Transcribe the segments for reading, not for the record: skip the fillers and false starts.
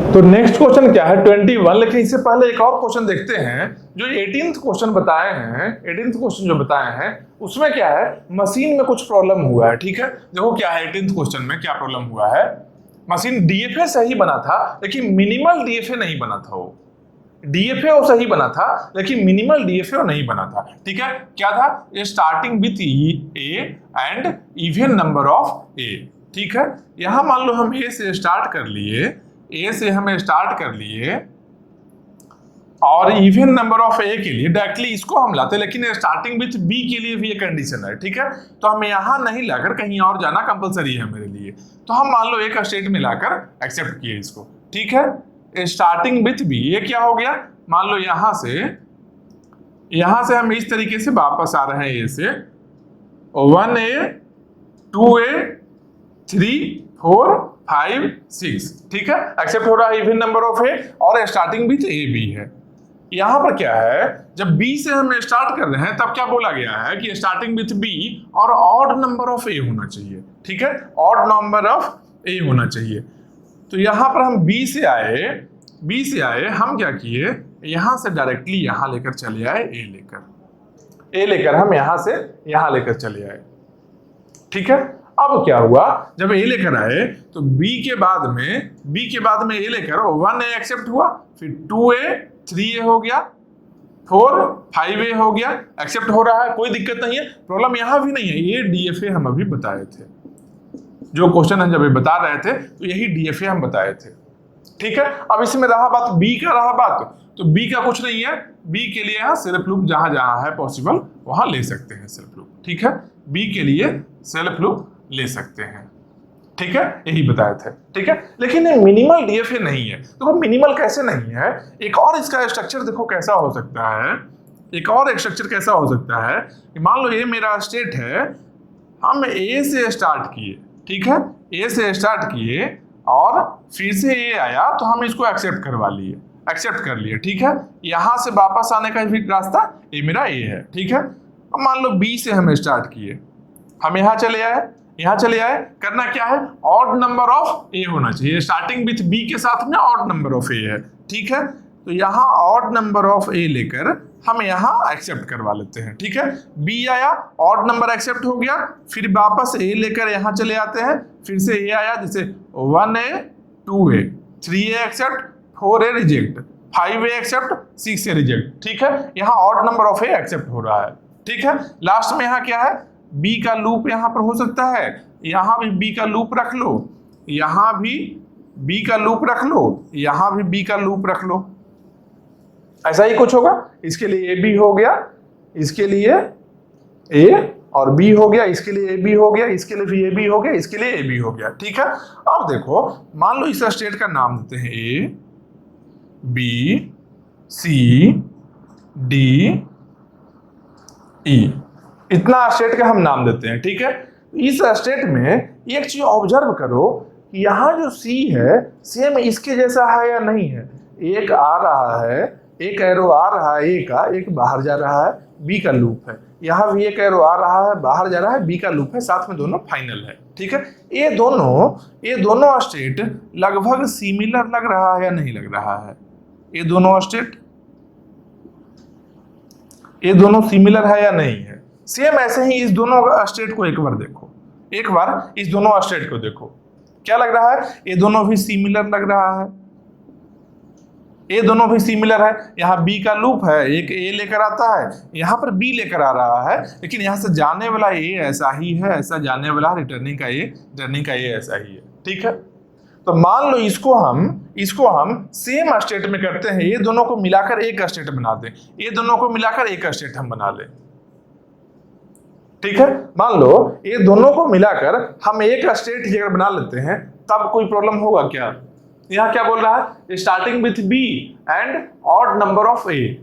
तो next question क्या है 21। लेकिन इससे पहले एक और क्वेश्चन देखते हैं जो 18th क्वेश्चन बताए हैं। 18th क्वेश्चन जो बताए हैं उसमें क्या है, मशीन में कुछ प्रॉब्लम हुआ है। ठीक है, देखो क्या है 18th क्वेश्चन में क्या प्रॉब्लम हुआ है। मशीन डीएफए सही बना था लेकिन मिनिमल डीएफए नहीं बना था। वो डीएफए वो सही बना था लेकिन मिनिमल डीएफए नहीं बना था। ठीक है, क्या था, starting with A and even number of A. ठीक है, यहां मान लो हम ए से स्टार्ट कर लिए, ए से हमें स्टार्ट कर लिए और इवन नंबर ऑफ ए के लिए डायरेक्टली इसको हम लाते, लेकिन स्टार्टिंग विथ बी के लिए भी ये कंडीशन है। ठीक है, तो हम यहां नहीं लाकर कहीं और जाना कंपलसरी है मेरे लिए, तो हम मान लो एक स्टेट में लाकर एक्सेप्ट किए इसको। ठीक है, स्टार्टिंग विथ बी, ये क्या हो गया, मान लो यहां से हम इस तरीके से वापस आ रहे हैं, ए से 1A 2A 3 4 5 6। ठीक है, एक्सेप्ट हो रहा है इवन नंबर ऑफ ए और स्टार्टिंग विथ ए बी है। यहां पर क्या है, जब बी से हम स्टार्ट कर रहे हैं तब क्या बोला गया है कि स्टार्टिंग विथ बी और ऑड नंबर ऑफ ए होना चाहिए। ठीक है, ऑड नंबर ऑफ ए होना चाहिए। तो यहां पर हम बी से आए, हम क्या किए, यहां से डायरेक्टली यहां लेकर चले आए, ए लेकर हम यहां से यहां लेकर चले आए। ठीक है, अब क्या हुआ, जब ए लेकर आए तो बी के बाद में ए लेकर 1A एक्सेप्ट हुआ, फिर 2A 3A हो गया, 4 5A हो गया, एक्सेप्ट हो रहा है, कोई दिक्कत नहीं है, प्रॉब्लम यहां भी नहीं है। ये डीएफए हम अभी बताए थे, जो क्वेश्चन हम जब बता रहे थे तो यही डीएफए हम बताए थे। ठीक है, अब इसमें रहा बात बी का, तो बी का कुछ नहीं है, बी के लिए यहाँ सेल्फ लूप जहां जहां है पॉसिबल वहां ले सकते हैं सेल्फ लूप। ठीक है, बी के लिए सेल्फ लूप ले सकते हैं। ठीक है, यही बताए थे। ठीक है, लेकिन मिनिमल डीएफए नहीं है। तो मिनिमल कैसे नहीं है, एक और इसका स्ट्रक्चर देखो कैसा हो सकता है। कि मान लो ये मेरा स्टेट है, हम ए से स्टार्ट किए। ठीक है, ए से स्टार्ट किए और फिर से ए आया तो हम इसको एक्सेप्ट कर लिए। ठीक है, यहां से वापस आने का भी रास्ता ये मेरा ए है। ठीक है, अब मान लो बी से हम स्टार्ट किए, हम यहां चले आए, करना क्या है, ऑड नंबर ऑफ ए होना चाहिए। स्टार्टिंग विथ बी के साथ में ऑड नंबर ऑफ ए है। ठीक है, तो यहां ऑड नंबर ऑफ ए लेकर हम यहां एक्सेप्ट करवा लेते हैं। ठीक है, बी आया, ऑड नंबर एक्सेप्ट हो गया, फिर वापस ए लेकर यहां चले आते हैं, फिर से ए आया, जैसे 1A 2A 3A accept, 4A reject, 5A accept, 6A reject. ठीक है, यहां odd number of a accept हो रहा है। ठीक है, लास्ट में यहां क्या है, बी का लूप यहां पर हो सकता है, यहां भी बी का लूप रख लो, यहां भी बी का लूप रख लो, यहां भी बी का लूप रख लो, ऐसा ही कुछ होगा। इसके लिए ए बी हो गया, इसके लिए ए और बी हो गया, इसके लिए ए बी हो गया, इसके लिए भी ए बी हो गया, इसके लिए ए बी हो गया। ठीक है, अब देखो मान लो इस स्टेट का नाम देते हैं A B C D E, इतना स्टेट का हम नाम देते हैं। ठीक है, इस स्टेट में एक चीज ऑब्जर्व करो कि यहाँ जो सी है सेम इसके जैसा है या नहीं है। एक आ रहा है, एक एरो आ रहा है ए का, एक बाहर जा रहा है, बी का लूप है, यहाँ भी एक एरो आ रहा है, बाहर जा रहा है, बी का लूप है, साथ में दोनों फाइनल है। ठीक है, ये दोनों स्टेट लगभग सिमिलर लग रहा है या नहीं लग रहा है, ये दोनों सिमिलर है या नहीं है। सेम ऐसे ही इस दोनों स्टेट को एक बार इस दोनों स्टेट को देखो, क्या लग रहा है, ये दोनों भी सिमिलर लग रहा है, ये दोनों भी सिमिलर है। यहाँ बी का लूप है, एक ए लेकर आता है, यहाँ पर बी लेकर आ रहा है, लेकिन यहाँ से जाने वाला ए ऐसा ही है, ऐसा जाने वाला रिटर्निंग का ए ऐसा ही है। ठीक है, तो मान लो इसको हम सेम स्टेट में करते हैं, ये दोनों को मिलाकर एक स्टेट बना दें, ये दोनों को मिलाकर एक स्टेट हम बना लें। ठीक है, मान लो ये दोनों को मिलाकर हम एक स्टेट अगर बना लेते हैं तब कोई प्रॉब्लम होगा क्या। यहां क्या बोल रहा है, starting with B and odd number of A,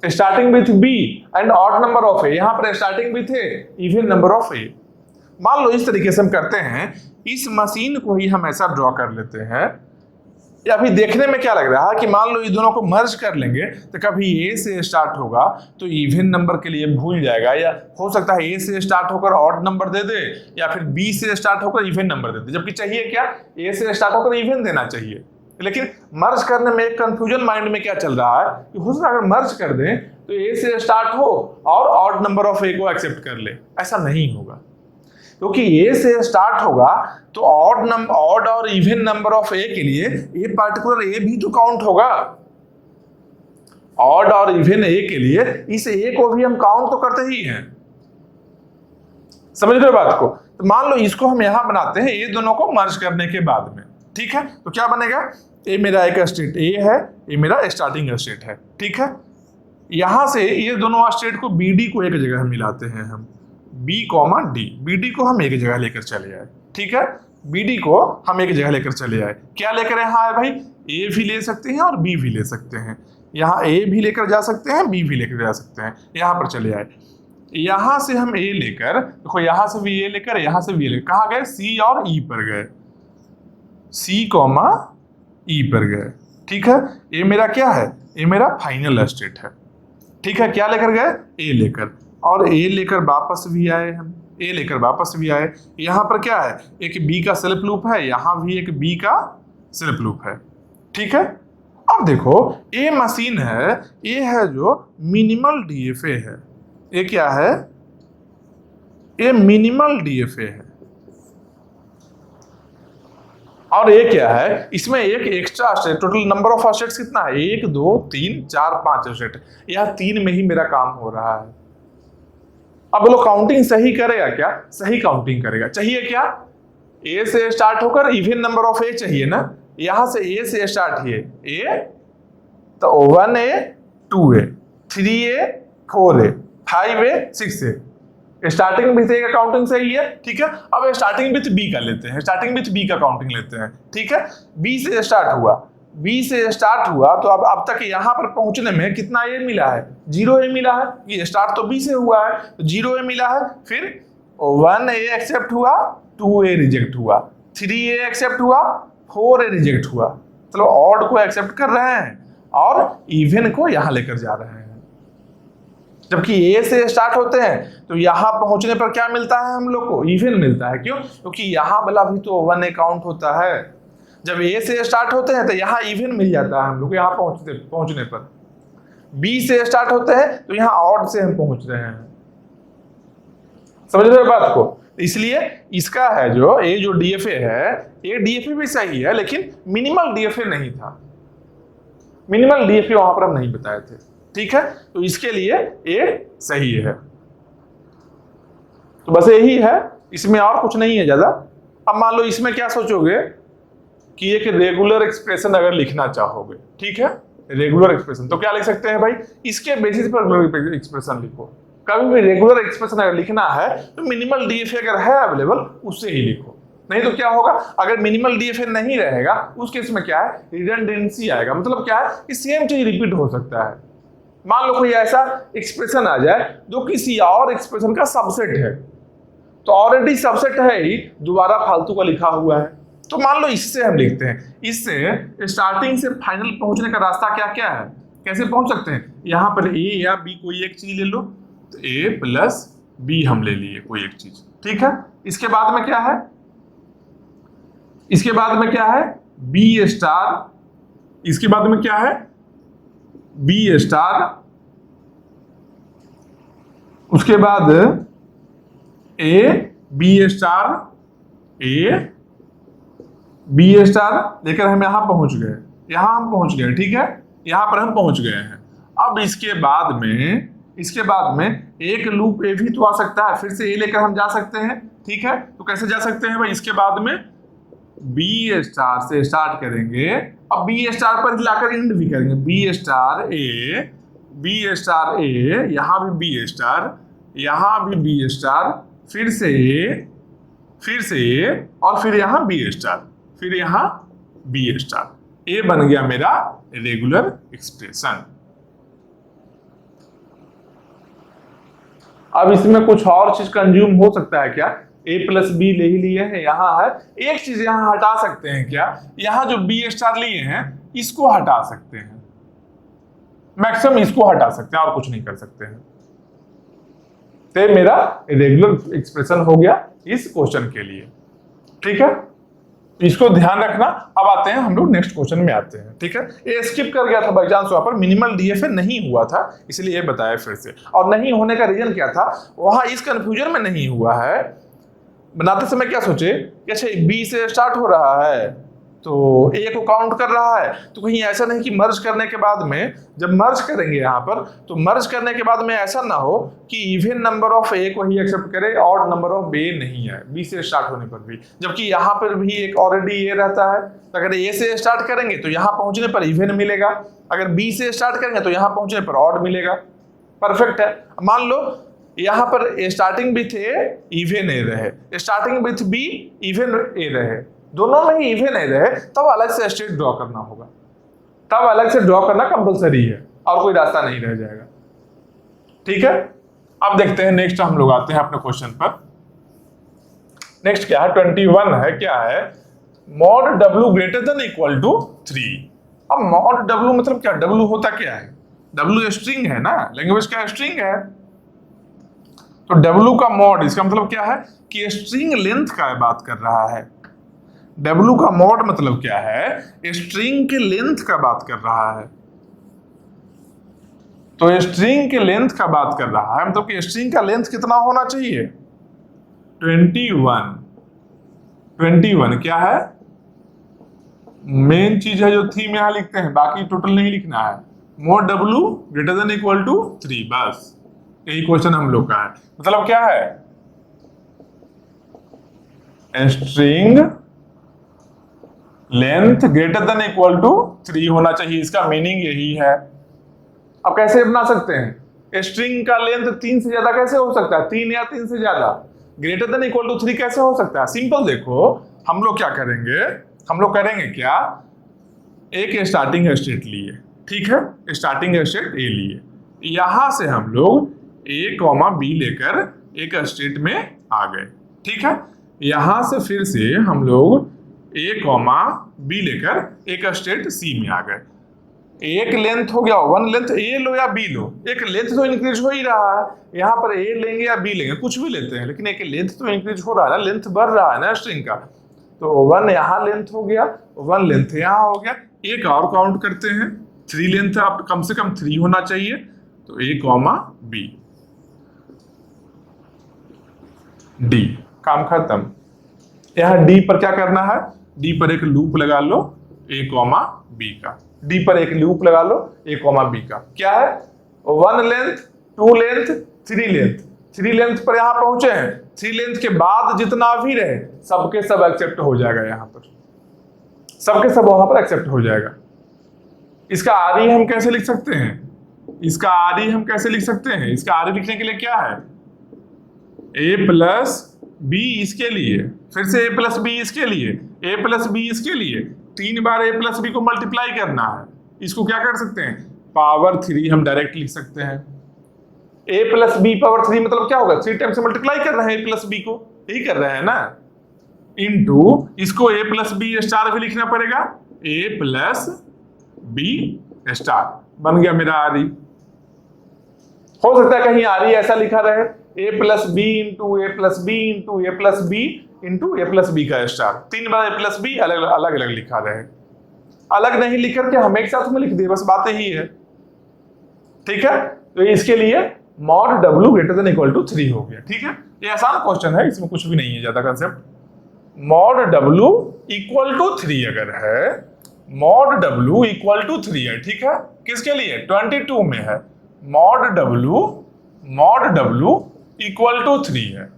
starting with B and odd number of A, यहां पर starting with A even number of A. मान लो इस तरीके से हम करते हैं, इस मशीन को ही हम ऐसा ड्रॉ कर लेते हैं, या अभी देखने में क्या लग रहा है कि मान लो ये दोनों को मर्ज कर लेंगे तो कभी ए से स्टार्ट होगा तो इवन नंबर के लिए भूल जाएगा, या हो सकता है ए से स्टार्ट होकर ऑड नंबर दे दे या फिर बी से स्टार्ट होकर इवन नंबर दे दे, जबकि चाहिए क्या, ए से स्टार्ट होकर इवन देना चाहिए। लेकिन मर्ज करने में एक कंफ्यूजन माइंड में क्या चल रहा है कि हो सकता है अगर मर्ज कर दें तो ए से स्टार्ट हो और ऑड नंबर ऑफ ए को एक्सेप्ट कर ले। ऐसा नहीं होगा, क्योंकि ए से स्टार्ट होगा तो ऑड और इवन नंबर ऑफ ए के लिए ए पार्टिकुलर ए भी तो काउंट होगा। ऑड और इवन ए के लिए इस ए को भी हम काउंट तो करते ही हैं। समझ रहे हो बात को? तो मान लो इसको हम यहां बनाते हैं ये दोनों को मर्ज करने के बाद में, ठीक है? तो क्या बनेगा, ये मेरा एक स्टेट ए है, ये मेरा स्टार्टिंग स्टेट है, ठीक है? यहां से ये दोनों स्टेट को बी डी को एक जगह मिलाते हैं हम, B comma D, B D को हम एक जगह लेकर चले आए, ठीक है? बी डी को हम एक जगह लेकर चले आए, क्या लेकर यहाँ आए भाई, ए भी ले सकते हैं और बी भी ले सकते हैं। यहाँ ए भी लेकर जा सकते हैं, बी भी लेकर जा सकते हैं, यहाँ पर चले आए। यहाँ से हम ए लेकर, देखो यहाँ से भी ए लेकर, यहाँ से भी ए लेकर कहाँ गए, सी और ई पर गए, सी कॉमा ई पर गए, ठीक है? ये मेरा क्या है, ये मेरा फाइनल स्टेट है, ठीक है? क्या लेकर गए, ए लेकर, और ए लेकर वापस भी आए हम, ए लेकर वापस भी आए। यहाँ पर क्या है, एक बी का सेल्फ लूप है, यहाँ भी एक बी का सेल्फ लूप है, ठीक है? अब देखो ये मशीन है, ये है जो मिनिमल डीएफए है, ये क्या है, ये मिनिमल डीएफए है। और ये क्या है, इसमें एक extra state, total number of states कितना है, 1 2 3 4 5 स्टेट, यह 3 में ही मेरा काम हो रहा है। अब बोलो काउंटिंग सही करेगा क्या, सही काउंटिंग करेगा। चाहिए क्या, ए से स्टार्ट होकर इवन नंबर ऑफ ए चाहिए ना, यहां से ए से स्टार्ट है ए, तो 1a 2a 3a 4a 5a 6a, starting with ए का काउंटिंग सही है, ठीक है? अब स्टार्टिंग विथ बी का लेते हैं, स्टार्टिंग विथ बी का काउंटिंग लेते हैं, ठीक है? बी से स्टार्ट हुआ, बी से स्टार्ट हुआ तो अब तक यहां पर पहुंचने में कितना ए मिला है, 0 ए मिला है, ये स्टार्ट तो बी से हुआ है तो 0 ए मिला है, फिर 1a एक्सेप्ट हुआ, 2a रिजेक्ट हुआ, 3a एक्सेप्ट हुआ, 4a रिजेक्ट हुआ। चलो ऑड को एक्सेप्ट कर रहे हैं और इवन को यहां लेकर जा रहे हैं। जबकि ए से स्टार्ट होते हैं तो यहां पहुंचने पर क्या मिलता है हम लोग को, इवन मिलता है। क्यों, क्योंकि यहां वाला भी तो 1a काउंट होता है। जब ए से स्टार्ट होते हैं तो यहाँ इवन मिल जाता है हम लोग, यहाँ पहुंचने पर। बी से स्टार्ट होते हैं तो यहाँ ऑड से हम पहुंच रहे हैं। समझ रहे हो बात को? इसलिए इसका है जो ये जो डीएफए है, ये डीएफए भी सही है लेकिन मिनिमल डीएफए नहीं था, मिनिमल डीएफए वहां पर हम नहीं बताए थे, ठीक है? तो इसके लिए ये सही है। तो बस यही है, इसमें और कुछ नहीं है ज्यादा। अब मान लो इसमें क्या सोचोगे कि एक रेगुलर एक्सप्रेशन अगर लिखना चाहोगे, ठीक है, रेगुलर एक्सप्रेशन, तो क्या लिख सकते हैं भाई, इसके बेसिस पर एक्सप्रेशन लिखो। कभी भी रेगुलर एक्सप्रेशन अगर लिखना है तो मिनिमल डीएफए अगर है अवेलेबल उससे ही लिखो, नहीं तो क्या होगा, अगर मिनिमल डीएफए नहीं रहेगा उस केस में क्या है, रिडंडेंसी आएगा। मतलब क्या है कि सेम चीज रिपीट हो सकता है। मान लो कोई ऐसा एक्सप्रेशन आ जाए जो किसी और एक्सप्रेशन का सबसेट है, तो ऑलरेडी सबसेट है ही, दोबारा फालतू का लिखा हुआ है। तो मान लो इससे हम लिखते हैं, इससे स्टार्टिंग से फाइनल पहुंचने का रास्ता क्या क्या है, कैसे पहुंच सकते हैं। यहां पर ए या बी कोई एक चीज ले लो, तो ए प्लस बी हम ले लिए कोई एक चीज, ठीक है? इसके बाद में क्या है, इसके बाद में क्या है, बी स्टार, इसके बाद में क्या है, बी स्टार, उसके बाद A B star, A B star लेकर हम यहां पहुंच गए, यहां हम पहुंच गए, ठीक है? यहां पर हम पहुंच गए हैं। अब इसके बाद में एक लूप ए भी तो आ सकता है, फिर से ए लेकर हम जा सकते हैं, ठीक है? तो कैसे जा सकते हैं भाई, इसके बाद में बी स्टार से स्टार्ट करेंगे, अब बी स्टार पर लाकर एंड भी करेंगे, B star A, B star ए, यहां भी बी स्टार, यहां भी बी स्टार, फिर से ए और फिर यहां बी स्टार, फिर यहां बी स्टार। ए बन गया मेरा रेगुलर एक्सप्रेशन। अब इसमें कुछ और चीज कंज्यूम हो सकता है क्या, ए प्लस बी ले ही लिए हैं, यहाँ है। एक चीज यहाँ हटा सकते हैं क्या, यहाँ जो बी स्टार लिए हैं इसको हटा सकते हैं, मैक्सिमम इसको हटा सकते हैं और कुछ नहीं कर सकते हैं। तो मेरा रेगुलर एक्सप्रेशन हो गया इस क्वेश्चन के लिए, ठीक है, इसको ध्यान रखना। अब आते हैं हम लोग नेक्स्ट क्वेश्चन में आते हैं, ठीक है। ये स्किप कर गया था बाई चांस, वहां पर मिनिमल डीएफए नहीं हुआ था, इसलिए ये बताया फिर से। और नहीं होने का रीजन क्या था, वहां इस कंफ्यूजन में नहीं हुआ है, बनाते समय क्या सोचे कि अच्छा बी से स्टार्ट हो रहा है तो ए को काउंट कर रहा है, तो कहीं ऐसा नहीं कि मर्ज करने के बाद में, जब मर्ज करेंगे यहाँ पर तो मर्ज करने के बाद में ऐसा ना हो कि इवन नंबर ऑफ ए को ही एक्सेप्ट करे, ऑड नंबर ऑफ बी नहीं है बी से स्टार्ट होने पर भी, जबकि यहाँ पर भी एक ऑलरेडी ए रहता है। तो अगर ए से स्टार्ट करेंगे तो यहाँ पहुंचने पर इवन मिलेगा, अगर बी से स्टार्ट करेंगे तो यहाँ पहुंचने पर ऑड मिलेगा। परफेक्ट है। मान लो यहाँ पर starting with A even A रहे, starting with B even A रहे, दोनों में ही इवन ए रहे, तब अलग से स्टेट ड्रॉ करना होगा, तब अलग से ड्रॉ करना कंपलसरी है और कोई रास्ता नहीं रह जाएगा, ठीक है। अब देखते हैं नेक्स्ट, हम लोग आते हैं अपने क्वेश्चन पर। नेक्स्ट क्या है, 21 है, क्या है, mod W greater than equal to 3। अब मॉड डब्ल्यू मतलब क्या, डब्ल्यू होता क्या है, डब्ल्यू स्ट्रिंग है ना, लैंग्वेज का स्ट्रिंग है, तो डब्ल्यू का मॉड इसका मतलब क्या है कि स्ट्रिंग लेंथ का बात कर रहा है। डब्ल्यू का मॉड मतलब क्या है, स्ट्रिंग के लेंथ का बात कर रहा है, तो स्ट्रिंग के लेंथ का बात कर रहा है, मतलब कि स्ट्रिंग का लेंथ कितना होना चाहिए, 21 क्या है, मेन चीज है जो थीम यहां लिखते हैं, बाकी टोटल नहीं लिखना है। Mod W greater than equal to 3, बस यही क्वेश्चन हम लोग का है। मतलब क्या है, string length greater than equal to 3 होना चाहिए, इसका मीनिंग यही है। अब कैसे बना सकते हैं, स्ट्रिंग का लेंथ 3 से ज्यादा कैसे हो सकता है, 3 या 3 से ज्यादा, ग्रेटर देन इक्वल टू 3 कैसे हो सकता है। सिंपल देखो, हम लोग क्या करेंगे, हम लोग करेंगे क्या, एक स्टार्टिंग स्टेट लिए, ठीक है, स्टार्टिंग स्टेट ए लिए, यहां से हम लोग ए कॉमा बी लेकर एक स्टेट में आ गए, ठीक है। यहां से फिर से हम लोग ए कॉमा बी लेकर एक स्टेट सी में आ गए। एक लेंथ हो गया, वन लेंथ ए लो या बी लो, एक लेंथ तो इंक्रीज हो ही रहा है, यहाँ पर ए लेंगे या बी लेंगे, कुछ भी लेते हैं, लेकिन एक लेंथ तो इंक्रीज हो रहा है ना, लेंथ बढ़ रहा है ना स्ट्रिंग का, तो 1 यहाँ लेंथ हो गया, 1 लेंथ यहाँ हो गया। एक और काउंट करते हैं, 3 लेंथ आप कम से कम 3 होना चाहिए, तो ए कॉमा बी, डी, काम खत्म। यहाँ डी पर क्या करना है, डी पर एक लूप लगा लो ए कॉमा बी का, डी पर एक लूप लगा लो ए कॉमा बी का, क्या है 1 लेंथ 2 लेंथ 3 लेंथ, 3 लेंथ पर यहां पहुंचे हैं, 3 लेंथ के बाद जितना भी रहे सबके सब एक्सेप्ट हो जाएगा, यहां पर सबके सब वहां पर एक्सेप्ट हो जाएगा। इसका आरी हम कैसे लिख सकते हैं, इसका आरी हम कैसे लिख सकते हैं, इसका आरी लिखने के लिए क्या है, ए प्लस बी इसके लिए, फिर से ए प्लस बी इसके लिए, ए प्लस बी इसके लिए, 3 बार ए प्लस बी को मल्टीप्लाई करना है। इसको क्या कर सकते हैं, पावर 3 हम डायरेक्ट लिख सकते हैं। ए प्लस बी पावर 3 मतलब क्या होगा, 3 टाइम से मल्टीप्लाई कर रहे हैं ए प्लस बी को, यही कर रहे हैं ना, इनटू इसको ए प्लस बी स्टार भी लिखना पड़ेगा, ए प्लस बी स्टार, बन गया मेरा आरी। हो सकता है कहीं आरी ऐसा लिखा रहे, ए प्लस बी इंटू ए प्लस बी इंटू ए प्लस बी इंटू ए प्लस बी का स्टार, 3 बार ए प्लस बी अलग अलग लिखा रहे, अलग नहीं लिख करके हम एक साथ में लिख दिए, बस बात यही है, ठीक है। तो इसके लिए mod W greater than equal to 3 हो गया, ठीक है। ये आसान क्वेश्चन है, इसमें कुछ भी नहीं है ज्यादा concept. Mod W equal to 3 अगर है, मॉड डब्ल्यू इक्वल टू 3 है, ठीक है, किसके लिए 22 में है, मॉड डब्ल्यू इक्वल टू 3 है।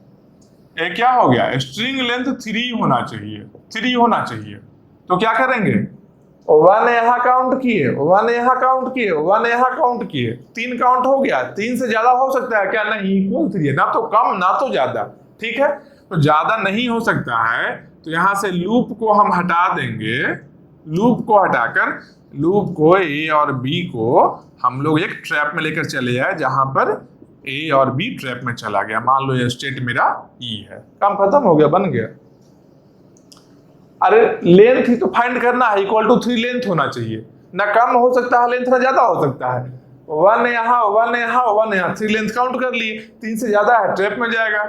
ये क्या हो गया, स्ट्रिंग लेंथ 3 होना चाहिए, 3 होना चाहिए, तो क्या करेंगे, 1 यहाँ काउंट किए, 1 यहाँ काउंट किए, 1 यहाँ काउंट किए, 3 काउंट हो गया, 3 से ज्यादा हो सकता है क्या, नहीं, इक्वल 3 है, ना तो कम ना तो ज्यादा, ठीक है। तो ज्यादा नहीं हो सकता है, तो यहां से लूप को हम हटा देंगे, लूप को हटाकर लूप को ए और बी को हम लोग एक ट्रैप में लेकर चले आए, जहां पर ए और बी ट्रैप में चला गया। मान लो ये स्टेट मेरा ई है, काम खत्म हो गया, बन गया। अरे लेंथ ही तो फाइंड करना है, इक्वल टू 3 लेंथ होना चाहिए, ना कम हो सकता है लेंथ, ना ज्यादा हो सकता है। 1 यहाँ 1 यहाँ 1 यहाँ, 3 लेंथ काउंट कर लिए, 3 से ज्यादा है ट्रैप में जाएगा,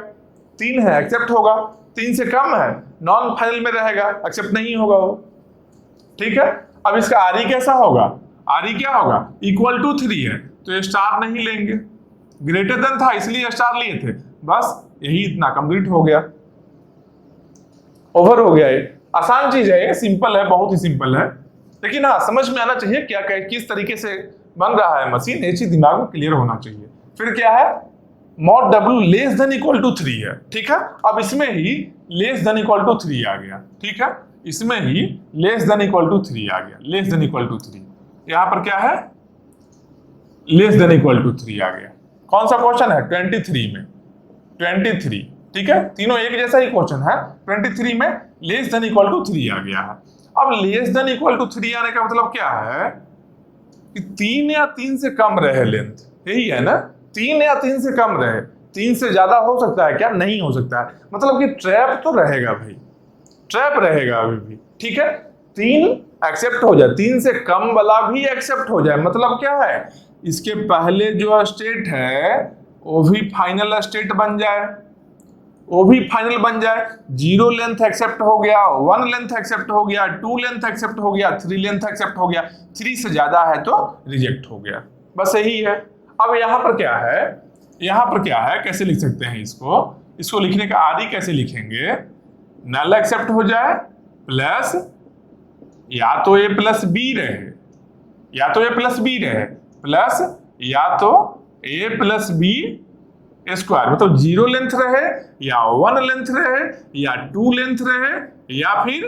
3 है एक्सेप्ट होगा, 3 से कम है नॉन फाइनल में रहेगा, एक्सेप्ट नहीं होगा वो। ठीक है, अब इसका आर ई कैसा होगा, आर ई क्या होगा, इक्वल टू 3 है तो ये स्टार नहीं लेंगे, ग्रेटर देन था इसलिए स्टार लिए थे, बस यही इतना कंप्लीट हो गया, ओवर हो गया। ये आसान चीज है, ये सिंपल है, बहुत ही सिंपल है, लेकिन हाँ समझ में आना चाहिए क्या किस तरीके से बन रहा है मशीन, ये चीज दिमाग में क्लियर होना चाहिए। फिर क्या है, mod W less than equal to 3 है। ठीक है, अब इसमें ही लेस देन इक्वल टू 3 आ गया। ठीक है, इसमें ही लेस देन इक्वल टू 3 आ गया, लेस देन इक्वल टू 3, यहां पर क्या है, लेस देन इक्वल टू 3 आ गया। कौन सा क्वेश्चन है, 23 में, 23। ठीक है, तीनों एक जैसा ही क्वेश्चन है, 23 में लेस देन इक्वल टू 3 आ गया है। अब लेस देन इक्वल टू 3 आने का मतलब क्या है कि 3 या 3 से कम रहे लेंथ, यही है ना, 3 या 3 से कम रहे, 3 से ज्यादा हो सकता है क्या, नहीं हो सकता है, मतलब कि ट्रैप तो रहेगा भाई, ट्रैप रहेगा अभी भी। ठीक है, 3 एक्सेप्ट हो जाए, 3 से कम वाला भी एक्सेप्ट हो जाए, मतलब क्या है, इसके पहले जो स्टेट है वो भी फाइनल स्टेट बन जाए, वो भी फाइनल बन जाए, 0 लेंथ एक्सेप्ट हो गया, 1 लेंथ एक्सेप्ट हो गया, 2 लेंथ एक्सेप्ट हो गया, 3 लेंथ एक्सेप्ट हो गया, 3 से ज्यादा है तो रिजेक्ट हो गया, बस यही है। अब यहाँ पर क्या है, यहाँ पर क्या है, कैसे लिख सकते हैं इसको, इसको लिखने का आदि कैसे लिखेंगे, नल एक्सेप्ट हो जाए प्लस या तो ए प्लस बी रहे, या तो ए प्लस बी रहे, प्लस या तो ए प्लस बी स्क्वायर, मतलब 0 लेंथ रहे या 1 लेंथ रहे या 2 लेंथ रहे या फिर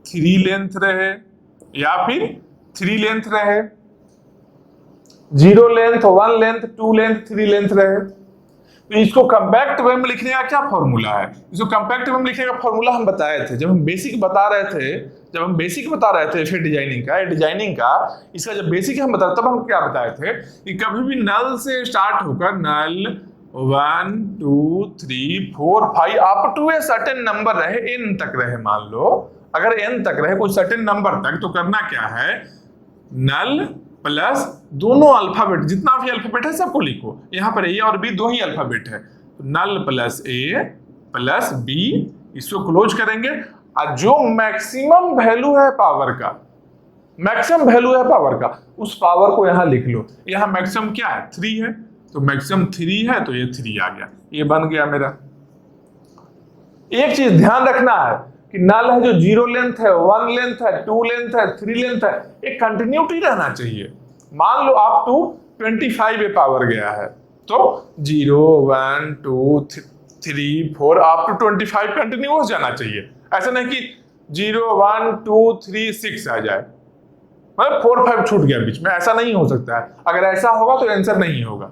3 लेंथ रहे, या फिर 3 लेंथ रहे, 0 लेंथ 1 लेंथ 2 लेंथ 3 लेंथ रहे। तो इसको कंपैक्ट वे में लिखने का क्या फॉर्मूला है, इसको कंपैक्ट वे में लिखने का फॉर्मूला हम बताए थे जब हम बेसिक बता रहे थे, जब हम बेसिक बता रहे थे फिर डिजाइनिंग का इसका जब बेसिक हम बता, तब हम क्या बताए थे कि कभी भी नल से स्टार्ट होकर null 1 2 3 4 5 up to a certain number रहे, n तक रहे, मान लो अगर n तक रहे कोई सर्टेन नंबर तक, तो करना क्या है, नल प्लस दोनों अल्फाबेट, जितना भी अल्फाबेट है सबको लिखो, यहाँ पर ए और बी दो ही अल्फाबेट है, नल प्लस ए प्लस बी, इसको क्लोज करेंगे, और जो मैक्सिमम वैल्यू है पावर का, मैक्सिमम वैल्यू है पावर का, उस पावर को यहाँ लिख लो। यहाँ मैक्सिमम क्या है, 3 है, तो मैक्सिमम 3 है तो ये 3 आ गया, ये बन गया मेरा। एक चीज ध्यान रखना है कि नल है जो 0 लेंथ है, 1 लेंथ है, 2 लेंथ है, 3 लेंथ है, एक कंटिन्यूटी रहना चाहिए। मान लो अप टू 25 ए पावर गया है तो 0 1 2 3 4 अप टू 25 कंटिन्यूअस जाना चाहिए, ऐसा नहीं कि 0 1 2 3 6 आ जाए, मतलब 4 5 छूट गया बीच में, ऐसा नहीं हो सकता है। अगर ऐसा होगा तो आंसर नहीं होगा,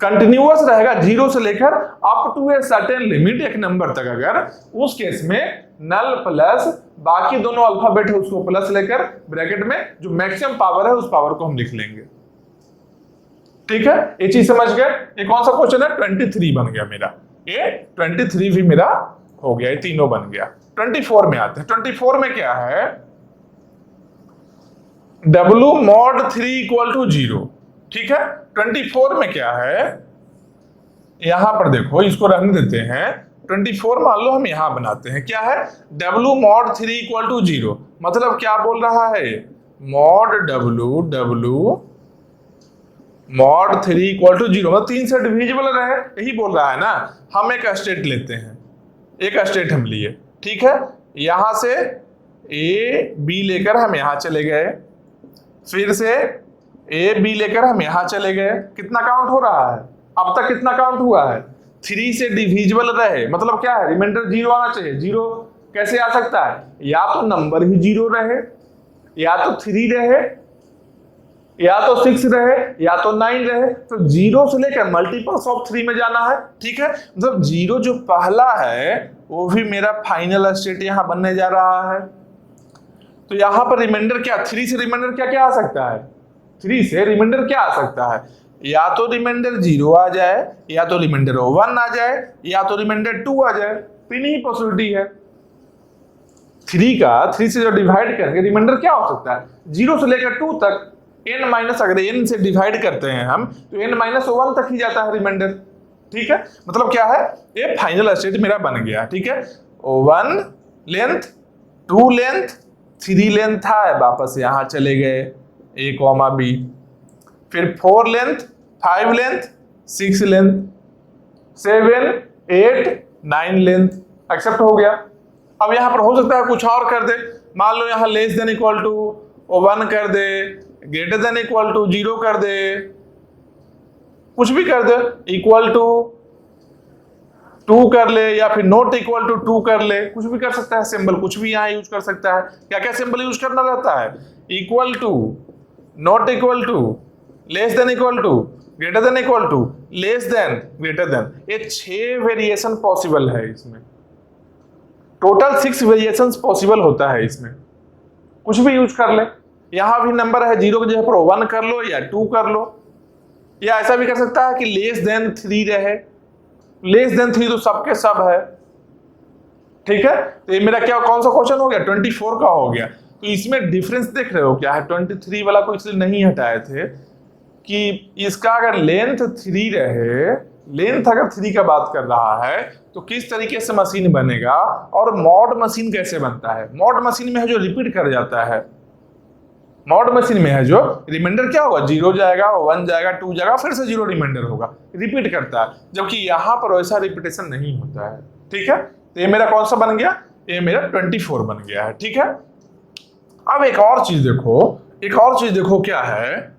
कंटिन्यूअस रहेगा 0 से लेकर up to a certain limit, एक नंबर तक। अगर उस केस में नल प्लस बाकी दोनों अल्फाबेट है उसको प्लस लेकर ब्रैकेट में जो मैक्सिमम पावर है उस पावर को हम लिख लेंगे। ठीक है, ये चीज समझ गए। ये कौन सा क्वेश्चन है, 23 बन गया मेरा, ये 23 भी मेरा हो गया, ये तीनों बन गया। 24 में आते हैं, 24 में क्या है, W mod 3 इक्वल टू 0। ठीक है, 24 में क्या है, यहां पर देखो, इसको रहने देते हैं, 24 मान लो हम यहां बनाते हैं, क्या है, W mod 3 इक्वल टू 0, मतलब क्या बोल रहा है, mod W mod 3 equal to 0, मतलब 3 से डिविजिबल रहे, यही बोल रहा है ना। हम एक स्टेट लेते हैं, एक स्टेट हम लिए, ठीक है, यहां से A B लेकर हम यहां चले गए, फिर से A B लेकर हम यहां चले गए, कितना काउंट हो रहा है, अब तक कितना काउंट हुआ है, 3 से डिविजिबल रहे, मतलब क्या है, रिमाइंडर 0 आना चाहिए। 0 कैसे आ सकता है, या तो नंबर ही 0 रहे, या तो 3 रहे, या तो 6 रहे, या तो 9 रहे, तो 0 से लेकर मल्टीपल्स ऑफ 3 में जाना है। ठीक है, मतलब 0 जो पहला है वो भी मेरा फाइनल स्टेट यहां बनने जा रहा है। तो यहां पर रिमाइंडर क्या, 3 से रिमाइंडर क्या क्या आ सकता है, 3 से रिमाइंडर क्या आ सकता है, या तो रिमाइंडर 0 आ जाए, या तो रिमाइंडर 1 आ जाए, या तो रिमाइंडर 2 आ जाए। तीन ही पॉसिबिलिटी है। 3 से जो डिवाइड करेंगे रिमाइंडर क्या हो सकता है, 0 से लेकर 2 तक। n माइनस, अगर n से डिवाइड करते हैं हम तो n-1 तक ही जाता है रिमाइंडर। ठीक है, मतलब क्या है, ये फाइनल स्टेट मेरा बन गया। ठीक है, 1 लेंथ, 2 लेंथ, 3 लेंथ था, वापस यहां चले गए a, b, फिर 4 length, 5 length, 6 length, 7, 8, 9 length. Accept हो गया। अब यहां पर हो सकता है कुछ और कर दे, मान लो यहां लेस देन इक्वल टू 1 कर दे, ग्रेटर देन इक्वल टू 0 कर दे, कुछ भी कर दे, इक्वल टू 2 कर ले, या फिर नॉट इक्वल टू 2 कर ले, कुछ भी कर सकता है। सिंबल कुछ भी यहां यूज कर सकता है। क्या क्या सिंबल यूज करना रहता है, equal to, not equal to, less than equal to, greater than equal to, less than, greater than. ये 6 वेरिएशन पॉसिबल है इसमें। टोटल 6 वेरिएशन पॉसिबल होता है इसमें, कुछ भी यूज कर ले। यहां भी नंबर है, 0 की जगह पर 1 कर लो या 2 कर लो, या ऐसा भी कर सकता है कि लेस देन 3 रहे। लेस देन 3 तो सबके सब है। ठीक है, तो ये मेरा क्या, कौन सा क्वेश्चन हो गया, 24 का हो गया। तो इसमें डिफरेंस देख रहे हो क्या है, 23 वाला को इसलिए नहीं हटाए थे कि इसका अगर लेंथ 3 रहे, लेंथ अगर 3 का बात कर रहा है तो किस तरीके से मशीन बनेगा, और मॉड मशीन कैसे बनता है। मॉड मशीन में है जो रिपीट कर जाता है, मॉड मशीन में है जो रिमाइंडर क्या होगा, 0 जाएगा, 1 जाएगा, 2 जाएगा, फिर से 0 रिमाइंडर होगा, रिपीट करता है। जबकि यहां पर वैसा रिपीटेशन नहीं होता है। ठीक है, तो ये मेरा कौन सा बन गया, ये मेरा 24 बन गया है। ठीक है, अब एक और चीज देखो, एक और चीज देखो क्या है,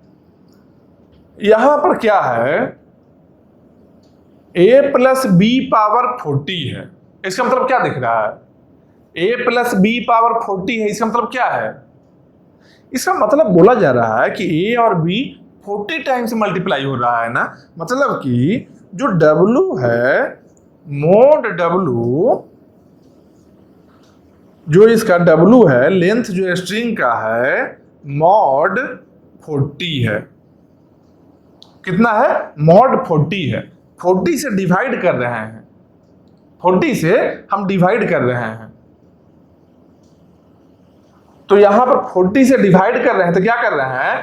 यहां पर क्या है, a प्लस b पावर 40 है। इसका मतलब क्या दिख रहा है, a प्लस b पावर 40 है। इसका मतलब क्या है, इसका मतलब बोला जा रहा है कि a और b 40 टाइम्स मल्टीप्लाई हो रहा है ना। मतलब कि जो w है, मोड w, जो इसका w है, लेंथ जो स्ट्रिंग का है, मॉड 40 है। कितना है, मॉड 40 है। 40 से डिवाइड कर रहे हैं, 40 से हम डिवाइड कर रहे हैं। तो यहां पर 40 से डिवाइड कर रहे हैं तो क्या कर रहे हैं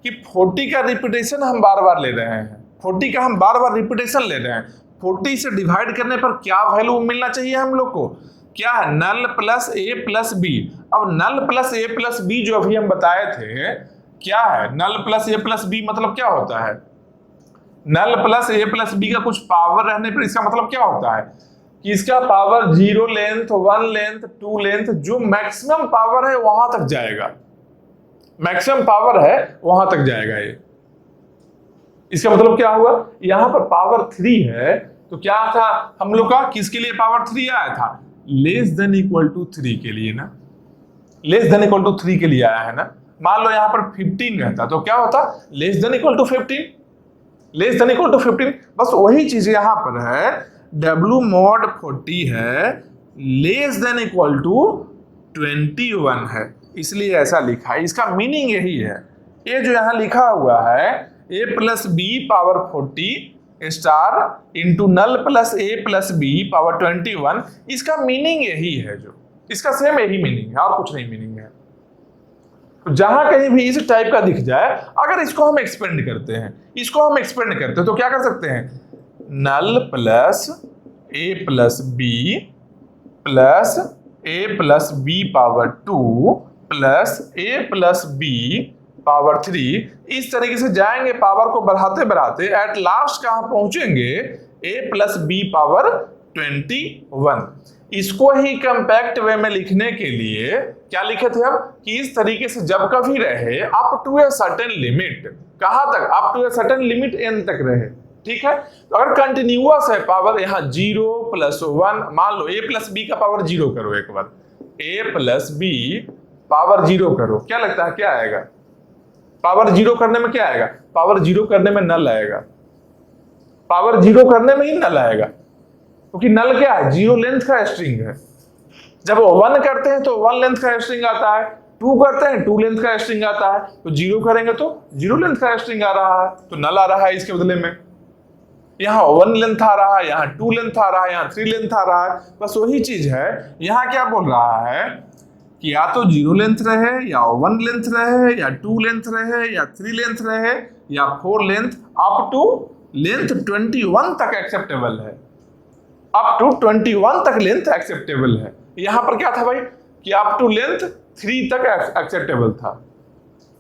कि 40 का रिपीटेशन हम बार बार ले रहे हैं, 40 का हम बार बार रिपीटेशन ले रहे हैं। 40 से डिवाइड करने पर क्या वैल्यू मिलना चाहिए हम लोग को, क्या है, नल प्लस ए प्लस बी। अब नल प्लस ए प्लस बी जो अभी हम बताए थे, क्या है, नल प्लस ए प्लस बी मतलब क्या होता है, नल प्लस ए प्लस बी का कुछ पावर रहने पर इसका मतलब क्या होता है कि इसका पावर 0 लेंथ, 1 लेंथ, 2 लेंथ, जो मैक्सिमम पावर है वहां तक जाएगा, मैक्सिमम पावर है वहां तक जाएगा ये। इसका मतलब क्या हुआ, यहां पर पावर 3 है तो क्या था हम लोग का, किसके लिए पावर 3 आया था, लेस देन इक्वल टू 3 के लिए ना, लेस देन इक्वल टू 3 के लिए आया है ना। मान लो यहां पर 15 रहता तो क्या होता, less than equal to 15, less than equal to 15। बस वही चीज यहां पर है, W mod 40 है, लेस देन इक्वल टू 21 है, इसलिए ऐसा लिखा है। इसका मीनिंग यही है, ये जो यहां लिखा हुआ है a plus B power 40 star into null plus a plus B power 21, इसका मीनिंग यही है, जो इसका सेम यही मीनिंग है और कुछ नहीं मीनिंग है। तो जहां कहीं भी इस टाइप का दिख जाए, अगर इसको हम एक्सपेंड करते हैं, इसको हम एक्सपेंड करते हैं तो क्या कर सकते हैं, नल प्लस ए प्लस बी प्लस ए प्लस बी पावर 2 प्लस ए प्लस बी पावर 3, इस तरीके से जाएंगे, पावर को बढ़ाते बढ़ाते एट लास्ट कहां पहुंचेंगे, ए प्लस बी पावर 21। इसको ही कंपैक्ट वे में लिखने के लिए क्या लिखे थे हम कि इस तरीके से जब कभी रहे up to a certain limit, कहां तक, up to a certain limit n तक रहे। ठीक है, तो अगर कंटिन्यूअस है पावर, यहां 0 प्लस 1, मान लो a प्लस बी का पावर 0 करो, एक बार a प्लस बी पावर 0 करो, क्या लगता है क्या आएगा, पावर 0 करने में क्या आएगा, पावर 0 करने में नल आएगा, पावर 0 करने में ही नल आएगा, क्योंकि नल क्या है, 0 लेंथ का स्ट्रिंग है। जब 1 करते हैं तो 1 लेंथ का स्ट्रिंग आता है, 2 करते हैं 2 लेंथ का स्ट्रिंग आता है, तो 0 करेंगे तो 0 लेंथ का स्ट्रिंग आ रहा है, तो नल आ रहा है इसके बदले में। यहाँ 1 लेंथ आ रहा है, यहाँ 2 लेंथ आ रहा है, यहाँ 3 लेंथ आ रहा है, बस वही चीज है। यहाँ क्या बोल रहा है कि या तो 0 लेंथ रहे, या 1 लेंथ रहे, या 2 लेंथ रहे, या 3 लेंथ रहे, या 4 लेंथ, अप टू लेंथ 21 तक एक्सेप्टेबल है। अप टू 21 तक लेंथ एक्सेप्टेबल है। यहां पर क्या था भाई कि अप टू लेंथ 3 तक एक्सेप्टेबल था,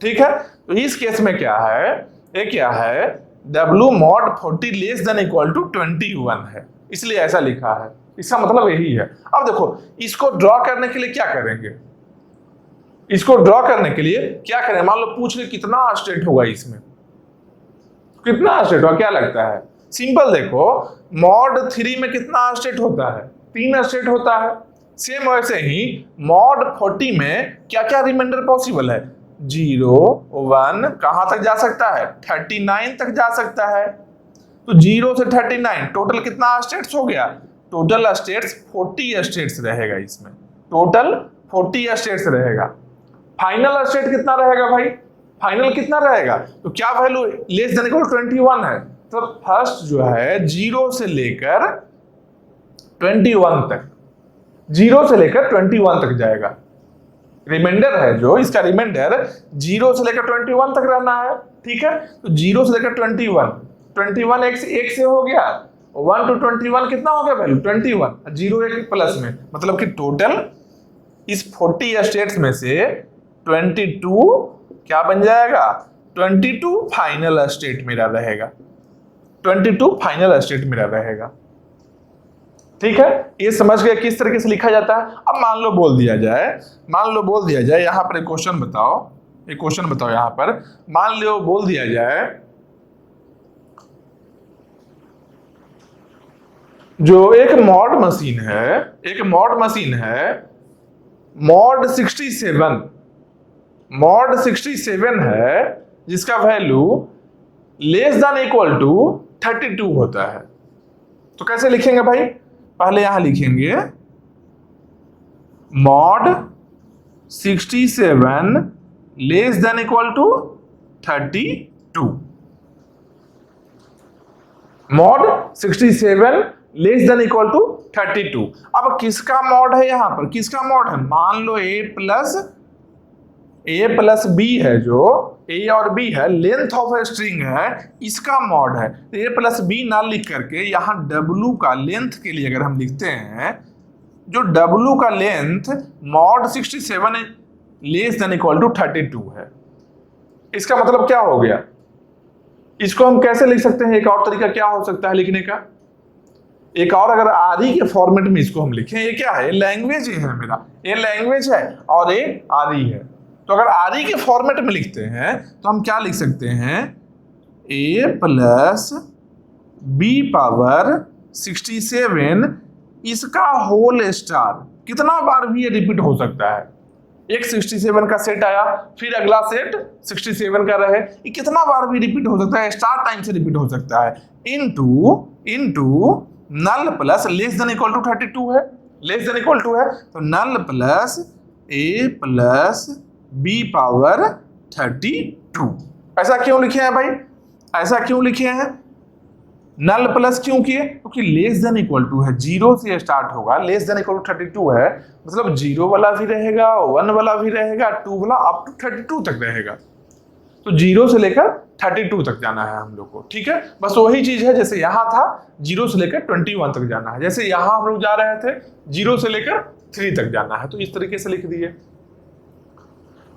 ठीक है। तो इस केस में क्या है, ये क्या है, W mod 40 less than equal to 21 है, इसलिए ऐसा लिखा है। इसका मतलब यही है। अब देखो इसको ड्रॉ करने के लिए क्या करेंगे, इसको ड्रॉ करने के लिए क्या करें, मान लो पूछ ले कितना स्टेट होगा इसमें, कितना स्टेट होगा, क्या लगता है? सिंपल देखो, मॉड 3 में कितना स्टेट होता है, 3 स्टेट होता है। सेम वैसे ही मॉड 40 में क्या क्या रिमाइंडर पॉसिबल है, 0 1 कहां तक जा सकता है, 39 तक जा सकता है। तो 0 से 39 टोटल कितना स्टेट्स हो गया, टोटल स्टेट्स 40 स्टेट्स रहेगा इसमें, टोटल 40 स्टेट्स रहेगा। फाइनल स्टेट कितना रहेगा भाई, फाइनल कितना रहेगा, तो क्या वैल्यू लेस देन इक्वल 21 है। तो फर्स्ट जो है 0 से लेकर 21 तक, 0 से लेकर 21 तक जाएगा। रिमाइंडर है जो, इसका रिमाइंडर 0 से लेकर 21 तक रहना है, ठीक है। तो 0 से लेकर 21 एक से हो गया, 1 to 21 कितना हो गया वैल्यू 21, 0 एक प्लस में, मतलब कि टोटल इस 40 स्टेट्स में से 22 क्या बन जाएगा, 22 फाइनल स्टेट मेरा रहेगा, 22 फाइनल स्टेट मेरा रहेगा, ठीक है। ये समझ गए किस तरीके से लिखा जाता है। अब मान लो बोल दिया जाए यहां पर एक क्वेश्चन बताओ, यहां पर मान लो बोल दिया जाए जो एक मॉड मशीन है मॉड 67 है, जिसका value less than equal to 32 होता है। तो कैसे लिखेंगे भाई, पहले यहां लिखेंगे mod 67 less than equal to 32, mod 67 less than equal to 32। अब किसका मॉड है, यहां पर किसका मॉड है, मान लो a प्लस b है, जो a और b है, लेंथ ऑफ ए स्ट्रिंग है, इसका मॉड है। तो a प्लस b ना लिख करके यहाँ w का लेंथ के लिए अगर हम लिखते हैं, जो w का length mod 67 less than equal to 32 है, इसका मतलब क्या हो गया, इसको हम कैसे लिख सकते हैं, एक और तरीका क्या हो सकता है लिखने का, एक और अगर आरई के फॉर्मेट में इसको हम लिखें, ये क्या है, लैंग्वेज है मेरा, ये लैंग्वेज है और ये आरई है। तो अगर आरई के फॉर्मेट में लिखते हैं तो हम क्या लिख सकते हैं, a प्लस b पावर 67 इसका होल स्टार, कितना बार भी ये रिपीट हो सकता है, एक 67 का सेट आया, फिर अगला सेट 67 का रहे, ये कितना बार भी रिपीट हो सकता है, स्टार टाइम से रिपीट हो सकता है, into null plus less than equal to 32 है, लेस देन इक्वल टू है, तो null plus a plus b power 32। ऐसा क्यों लिखे हैं भाई, ऐसा क्यों लिखे हैं, नल प्लस क्यों किए, क्योंकि लेस देन इक्वल टू है, 0 से स्टार्ट होगा, लेस देन इक्वल टू 32 है, मतलब 0 वाला भी रहेगा, 1 वाला भी रहेगा, 2 वाला अप टू 32 तक रहेगा। तो 0 से लेकर 32 तक जाना है हम लोग को, ठीक है। बस वही चीज है जैसे यहां था 0 से लेकर 21 तक जाना है, जैसे यहां हम लोग जा रहे थे 0 से लेकर 3 तक जाना है, तो इस तरीके से लिख दिए।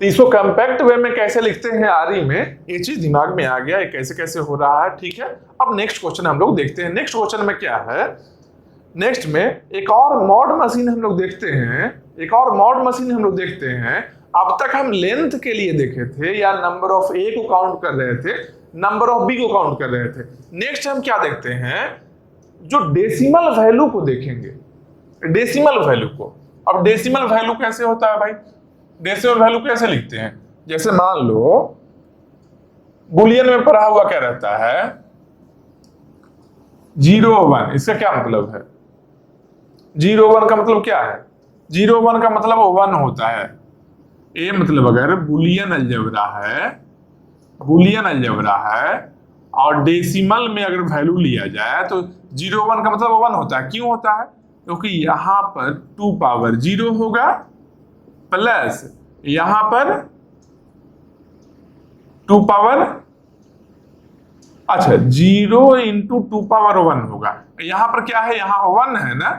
तो इसको कॉम्पैक्ट वे में कैसे लिखते हैं आरई में, ये चीज दिमाग में आ गया, ये कैसे कैसे हो रहा है, ठीक है। अब नेक्स्ट क्वेश्चन हम लोग देखते हैं, नेक्स्ट क्वेश्चन में क्या है, नेक्स्ट में एक और मॉड मशीन हम लोग देखते हैं, अब तक हम लेंथ के लिए देखे थे या नंबर ऑफ ए को काउंट कर रहे थे, नंबर ऑफ बी को काउंट कर रहे थे। नेक्स्ट हम क्या देखते हैं, जो डेसिमल वैल्यू को देखेंगे, डेसिमल वैल्यू को। अब डेसिमल वैल्यू कैसे होता है भाई, डेसिमल वैल्यू कैसे लिखते हैं, जैसे मान लो बुलियन में पढ़ा हुआ क्या रहता है, 0 1, इसका क्या मतलब है, 0 1 का मतलब क्या है, 0 1 का मतलब 1 होता है, ए मतलब अगर बुलियन अलजेब्रा है और डेसिमल में अगर वैल्यू लिया जाए तो 0 1 का मतलब 1 होता है। क्यों होता है? क्योंकि यहां पर 2 पावर 0 होगा प्लस यहां पर 2 पावर 0 इंटू 2 पावर 1 होगा। यहां पर क्या है? यहाँ 1 है ना,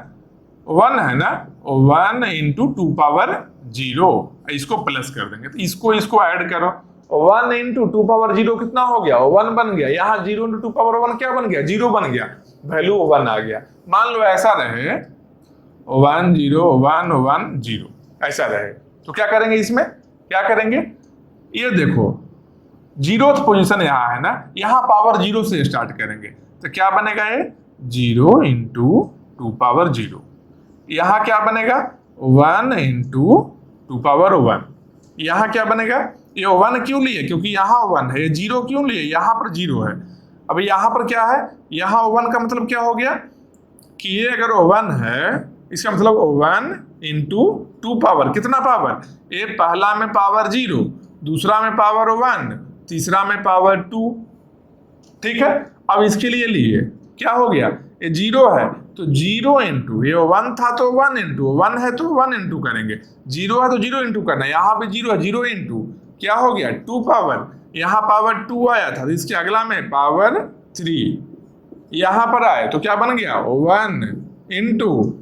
1 इंटू 2 पावर 0, इसको प्लस कर देंगे तो इसको ऐड करो। 1 इंटू 2 पावर 0 कितना हो गया? 1 बन गया। यहाँ 0 इंटू 2 पावर 1 क्या बन गया? 0 बन गया, वैल्यू 1 आ गया। मान लो ऐसा रहे 1 0 1 1 0 ऐसा रहे तो क्या करेंगे? इसमें क्या करेंगे? ये देखो 0th पोजीशन यहाँ है ना, यहाँ पावर 0 से स्टार्ट करेंगे तो क्या बनेगा? ये 0 इंटू 2 पावर 0। यहाँ क्या बनेगा? 1 इंटू 2 पावर 1। यहाँ क्या बनेगा? ये 1 क्यों लिए? क्योंकि यहाँ 1 है। 0 क्यों लिए? यहाँ पर 0 है। अब यहाँ पर क्या है? यहाँ 1 का मतलब क्या हो गया कि ये अगर 1 है इसका मतलब 1 इंटू 2 पावर कितना पावर? ये पहला में पावर 0, दूसरा में पावर 1, तीसरा में पावर 2। ठीक है, अब इसके लिए क्या हो गया? ये 0 है तो 0 इंटू, ये 1 था तो 1 इंटू, 1 है तो 1 इंटू करेंगे, 0 है तो 0 इंटू करना है। यहाँ पे 0 है, 0 इंटू क्या हो गया? 2 पावर, यहाँ पावर 2 आया था तो इसके अगला में पावर 3, यहाँ पर आए तो क्या बन गया? 1 इंटू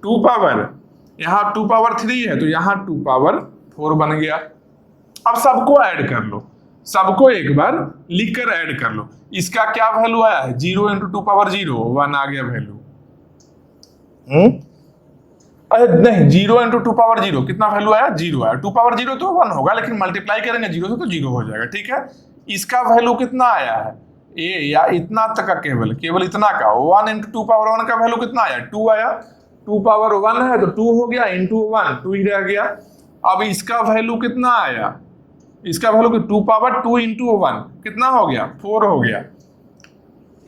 2 पावर, यहाँ 2 पावर 3 है तो यहाँ 2 पावर 4 बन गया। अब सबको ऐड कर लो, सबको एक बार लिखकर ऐड कर लो। इसका क्या वैल्यू आया है? 0 इंटू 2 पावर 0, 1 आ गया वैल्यू। अरे नहीं, 0 इंटू 2 पावर 0 कितना वैल्यू आया? 0 आया। 2 पावर 0 तो 1 होगा, लेकिन मल्टीप्लाई करेंगे 0 से तो 0 हो जाएगा। ठीक है, इसका वैल्यू कितना आया है? ए या इतना तक का, केवल इतना का 1 इंटू 2 पावर 1 का वैल्यू कितना आया? 2 आया। 2 पावर 1 है तो 2 हो गया, इंटू 1 2 ही रह गया। अब इसका वैल्यू कितना आया? इसका वैल्यू 2 पावर 2 इंटू 1 कितना हो गया? 4 हो गया।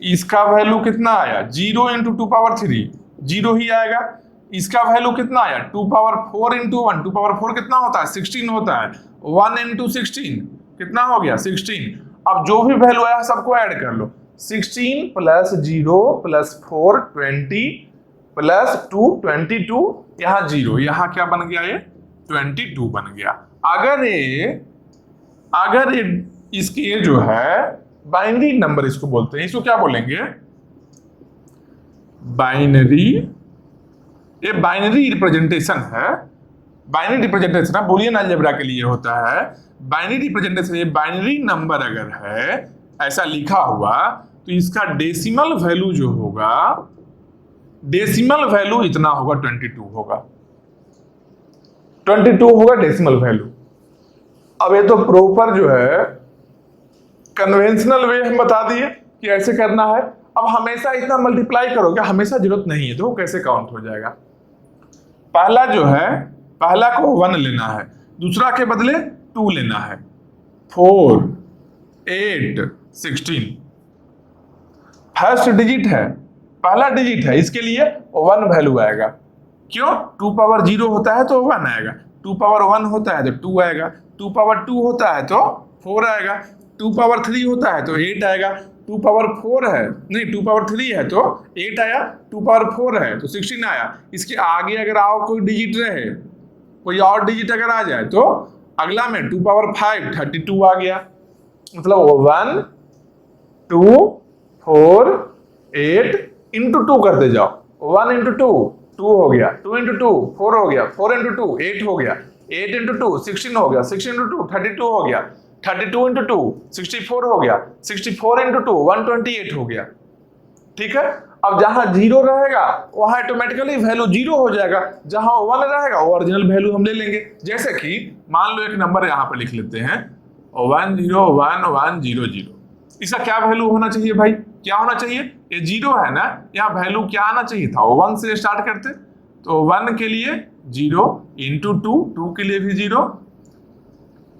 इसका वैल्यू कितना आया? 0 इंटू 2 पावर 3, 0 ही आएगा। इसका वैल्यू कितना आया? 2 पावर 4 इंटू 1, 2 पावर 4 कितना होता है? 16 होता है। 1 इंटू 16 कितना हो गया? 16। अब जो भी वैल्यू आया सबको ऐड कर लो। 16 प्लस 0 प्लस 4 20 प्लस 2 22, यहाँ 0, यहाँ क्या बन गया? ये 22 बन गया। अगर ये इसके जो है बाइनरी नंबर इसको बोलते हैं, इसको क्या बोलेंगे? बाइनरी। ये बाइनरी रिप्रेजेंटेशन है, बाइनरी रिप्रेजेंटेशन है, बुलियन अलजेब्रा के लिए होता है बाइनरी रिप्रेजेंटेशन। ये बाइनरी नंबर अगर है ऐसा लिखा हुआ तो इसका डेसिमल वैल्यू जो होगा, डेसिमल वैल्यू इतना होगा, 22 होगा, 22 होगा डेसिमल वैल्यू। अब ये तो प्रॉपर जो है कन्वेंशनल वे हम बता दिए कि ऐसे करना है। अब हमेशा इतना मल्टीप्लाई करोगे, हमेशा जरूरत नहीं है, तो कैसे काउंट हो जाएगा? पहला जो है, पहला को 1 लेना है, दूसरा के बदले 2 लेना है। 4 8 16 फर्स्ट डिजिट है, पहला डिजिट है, इसके लिए 1 वैल्यू आएगा। क्यों? 2 पावर 0 होता है तो 1 आएगा, 2 पावर 1 होता है तो 2 आएगा, 2 पावर 2 होता है तो 4 आएगा, 2 पावर 3 होता है तो 8 आएगा, 2 पावर 4 है, नहीं 2 पावर 3 है तो 8 आया, 2 पावर 4 है तो 16 आया। इसके आगे अगर और कोई डिजिट रहे, कोई और डिजिट अगर आ जाए तो अगला में 2 पावर 5 32 आ गया। मतलब 1 2 4 8 इंटू 2 करते जाओ, 1 इंटू 2 2 हो गया, 2 इंटू 2 4 हो गया, 4 इंटू 2 8 हो गया, 8 इंटू 2 16 हो गया, 16 इंटू 2 32 हो गया, 32 इंटू 2 64 हो गया, 64 इंटू 2 128 हो गया। ठीक है, अब जहां 0 रहेगा वहां ऑटोमेटिकली वैल्यू 0 हो जाएगा, जहां 1 रहेगा ओरिजिनल वैल्यू हम ले लेंगे। जैसे कि मान लो एक नंबर यहां पर लिख लेते हैं 101100। इसका क्या वैल्यू होना चाहिए भाई? क्या होना चाहिए? ये 0 है ना, यहाँ वैल्यू क्या आना चाहिए था? 1 से स्टार्ट करते तो 1 के लिए 0 इंटू 2, 2 के लिए भी 0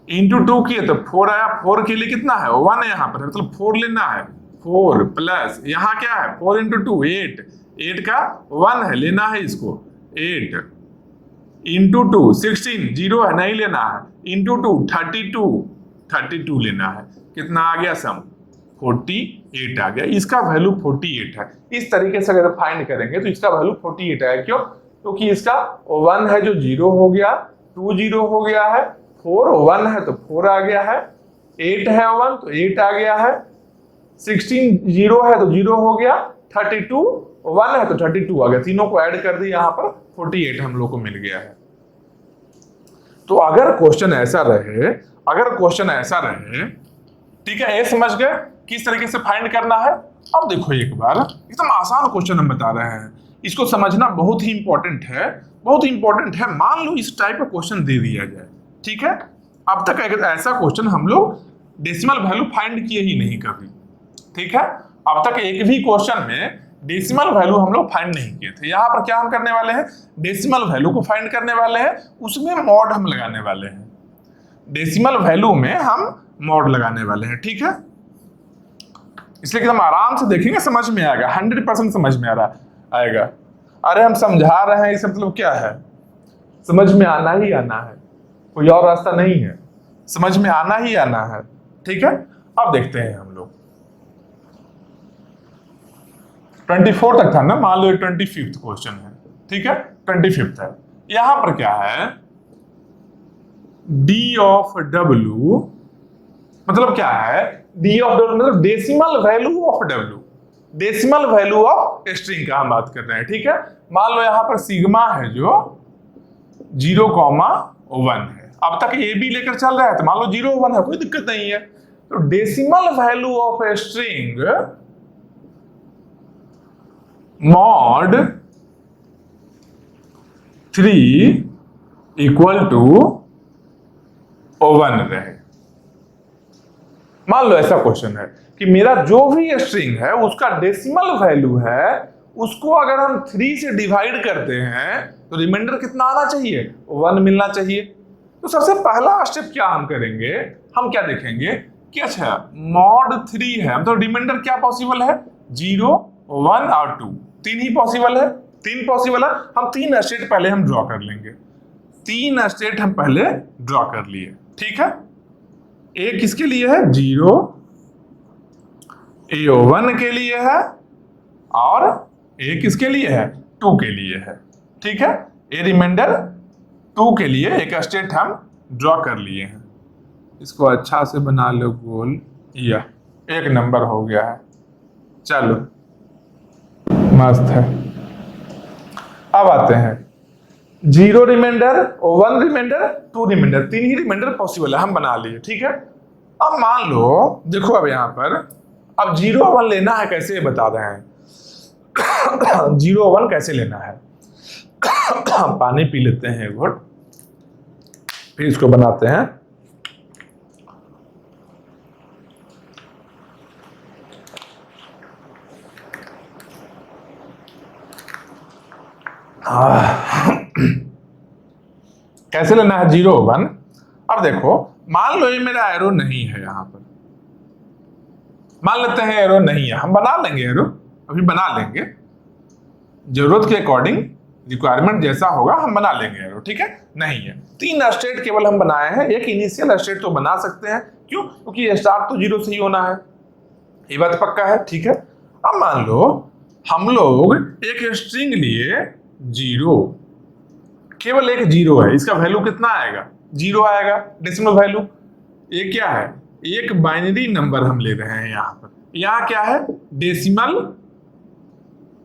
इंटू 2 किए तो 4 आया, 4 के लिए कितना है? 1 है यहाँ पर, मतलब 4 लेना है, 4 प्लस यहाँ क्या है? 4 इंटू 2 8, 8 का 1 है, लेना है इसको 8 इंटू टू 16, जीरो है नहीं लेना है, इंटू टू 32 लेना है। कितना आ गया सम? 48 आ गया। इसका वैल्यू 48 है। इस तरीके से अगर फाइंड करेंगे तो इसका वैल्यू 48 है। क्यों? क्योंकि इसका 1 है जो 0 हो गया, 2 0 हो गया है, 4 1 है तो 4 आ गया है, 8 है 1 तो 8 आ गया है, 16 0 है तो 0 हो गया, 32 1 है तो 32 आ गया। तीनों को ऐड कर दी, यहाँ पर 48 हम लोग को मिल गया है। तो अगर क्वेश्चन ऐसा रहे, ठीक है, ये समझ गए किस तरीके से फाइंड करना है। अब देखो एक बार, एकदम आसान क्वेश्चन हम बता रहे हैं, इसको समझना बहुत ही इंपॉर्टेंट है। मान लो इस टाइप का क्वेश्चन दे दिया जाए, ठीक है। अब तक ऐसा क्वेश्चन हम लोग डेसिमल वैल्यू फाइंड किए ही नहीं कभी, ठीक है। अब तक एक भी क्वेश्चन में डेसिमल वैल्यू हम लोग फाइंड नहीं किए थे। यहाँ पर क्या हम करने वाले हैं? डेसिमल वैल्यू को फाइंड करने वाले हैं, उसमें मॉड हम लगाने वाले हैं। डेसिमल वैल्यू में हम मॉड लगाने वाले हैं, ठीक है। इसलिए एकदम आराम से देखेंगे, समझ में आएगा, 100% समझ में आएगा। अरे हम समझा रहे हैं, इसका मतलब क्या है? समझ में आना ही आना है, कोई और रास्ता नहीं है, समझ में आना ही आना है, ठीक है। अब देखते हैं हम लोग 24 तक था ना, मान लो 25th क्वेश्चन है, ठीक है, 25th है। यहां पर क्या है? डी ऑफ डब्ल्यू मतलब क्या है? डी ऑफ डब्ल्यू मतलब decimal value of W, decimal value of string का हम बात कर रहे हैं, ठीक है। मान लो यहां पर सिग्मा है जो 0,1 है। अब तक ए बी लेकर चल रहा है, तो मान लो 0 1 है, कोई दिक्कत नहीं है। तो decimal value of a string mod 3 equal to 1 रहे। मान लो ऐसा क्वेश्चन है कि मेरा जो भी स्ट्रिंग है उसका डेसिमल वैल्यू है, उसको अगर हम 3 से डिवाइड करते हैं तो रिमाइंडर कितना आना चाहिए? 1 मिलना चाहिए। तो सबसे पहला स्टेप क्या हम करेंगे? हम क्या देखेंगे कि अच्छा मॉड 3 है, तो रिमाइंडर क्या पॉसिबल है? 0 1 और 2, 3 ही पॉसिबल है। 3 पॉसिबल है, हम 3 स्टेट पहले हम ड्रॉ कर लेंगे। 3 स्टेट हम पहले ड्रॉ कर लिए, ठीक है। ए किसके लिए है? 0, ए 1 के लिए है, और ए किसके लिए है? 2 के लिए है, ठीक है। ए रिमाइंडर 2 के लिए एक स्टेट हम ड्रॉ कर लिए हैं। इसको अच्छा से बना लो गोल, या 1 नंबर हो गया है। चलो मस्त है। अब आते हैं 0 रिमाइंडर, 1 रिमाइंडर, 2 रिमाइंडर, 3 ही रिमाइंडर पॉसिबल है, हम बना लिए, ठीक है। अब मान लो, देखो अब यहां पर अब 0 1 लेना है, कैसे बता रहे हैं 0 1 कैसे लेना है। पानी पी लेते हैं एक घुट, फिर इसको बनाते हैं। कैसे लेना है 0 1? अब देखो मान लो ये मेरा एरो नहीं है, यहां पर मान लेते हैं एरो नहीं है, हम बना लेंगे एरो, अभी बना लेंगे, जरूरत के अकॉर्डिंग, रिक्वायरमेंट जैसा होगा हम बना लेंगे एरो, ठीक है। नहीं है, 3 स्टेट केवल हम बनाए हैं, एक इनिशियल स्टेट तो बना सकते हैं, क्यों? क्योंकि स्टार्ट तो 0 से ही होना है, ये बात पक्का है, ठीक है। अब मान लो हम लोग एक स्ट्रिंग लिए 0, केवल एक 0 है, इसका वैल्यू कितना आएगा? 0 आएगा, डेसिमल वैल्यू। ये क्या है? एक बाइनरी नंबर हम ले रहे हैं यहाँ पर, यहाँ क्या है?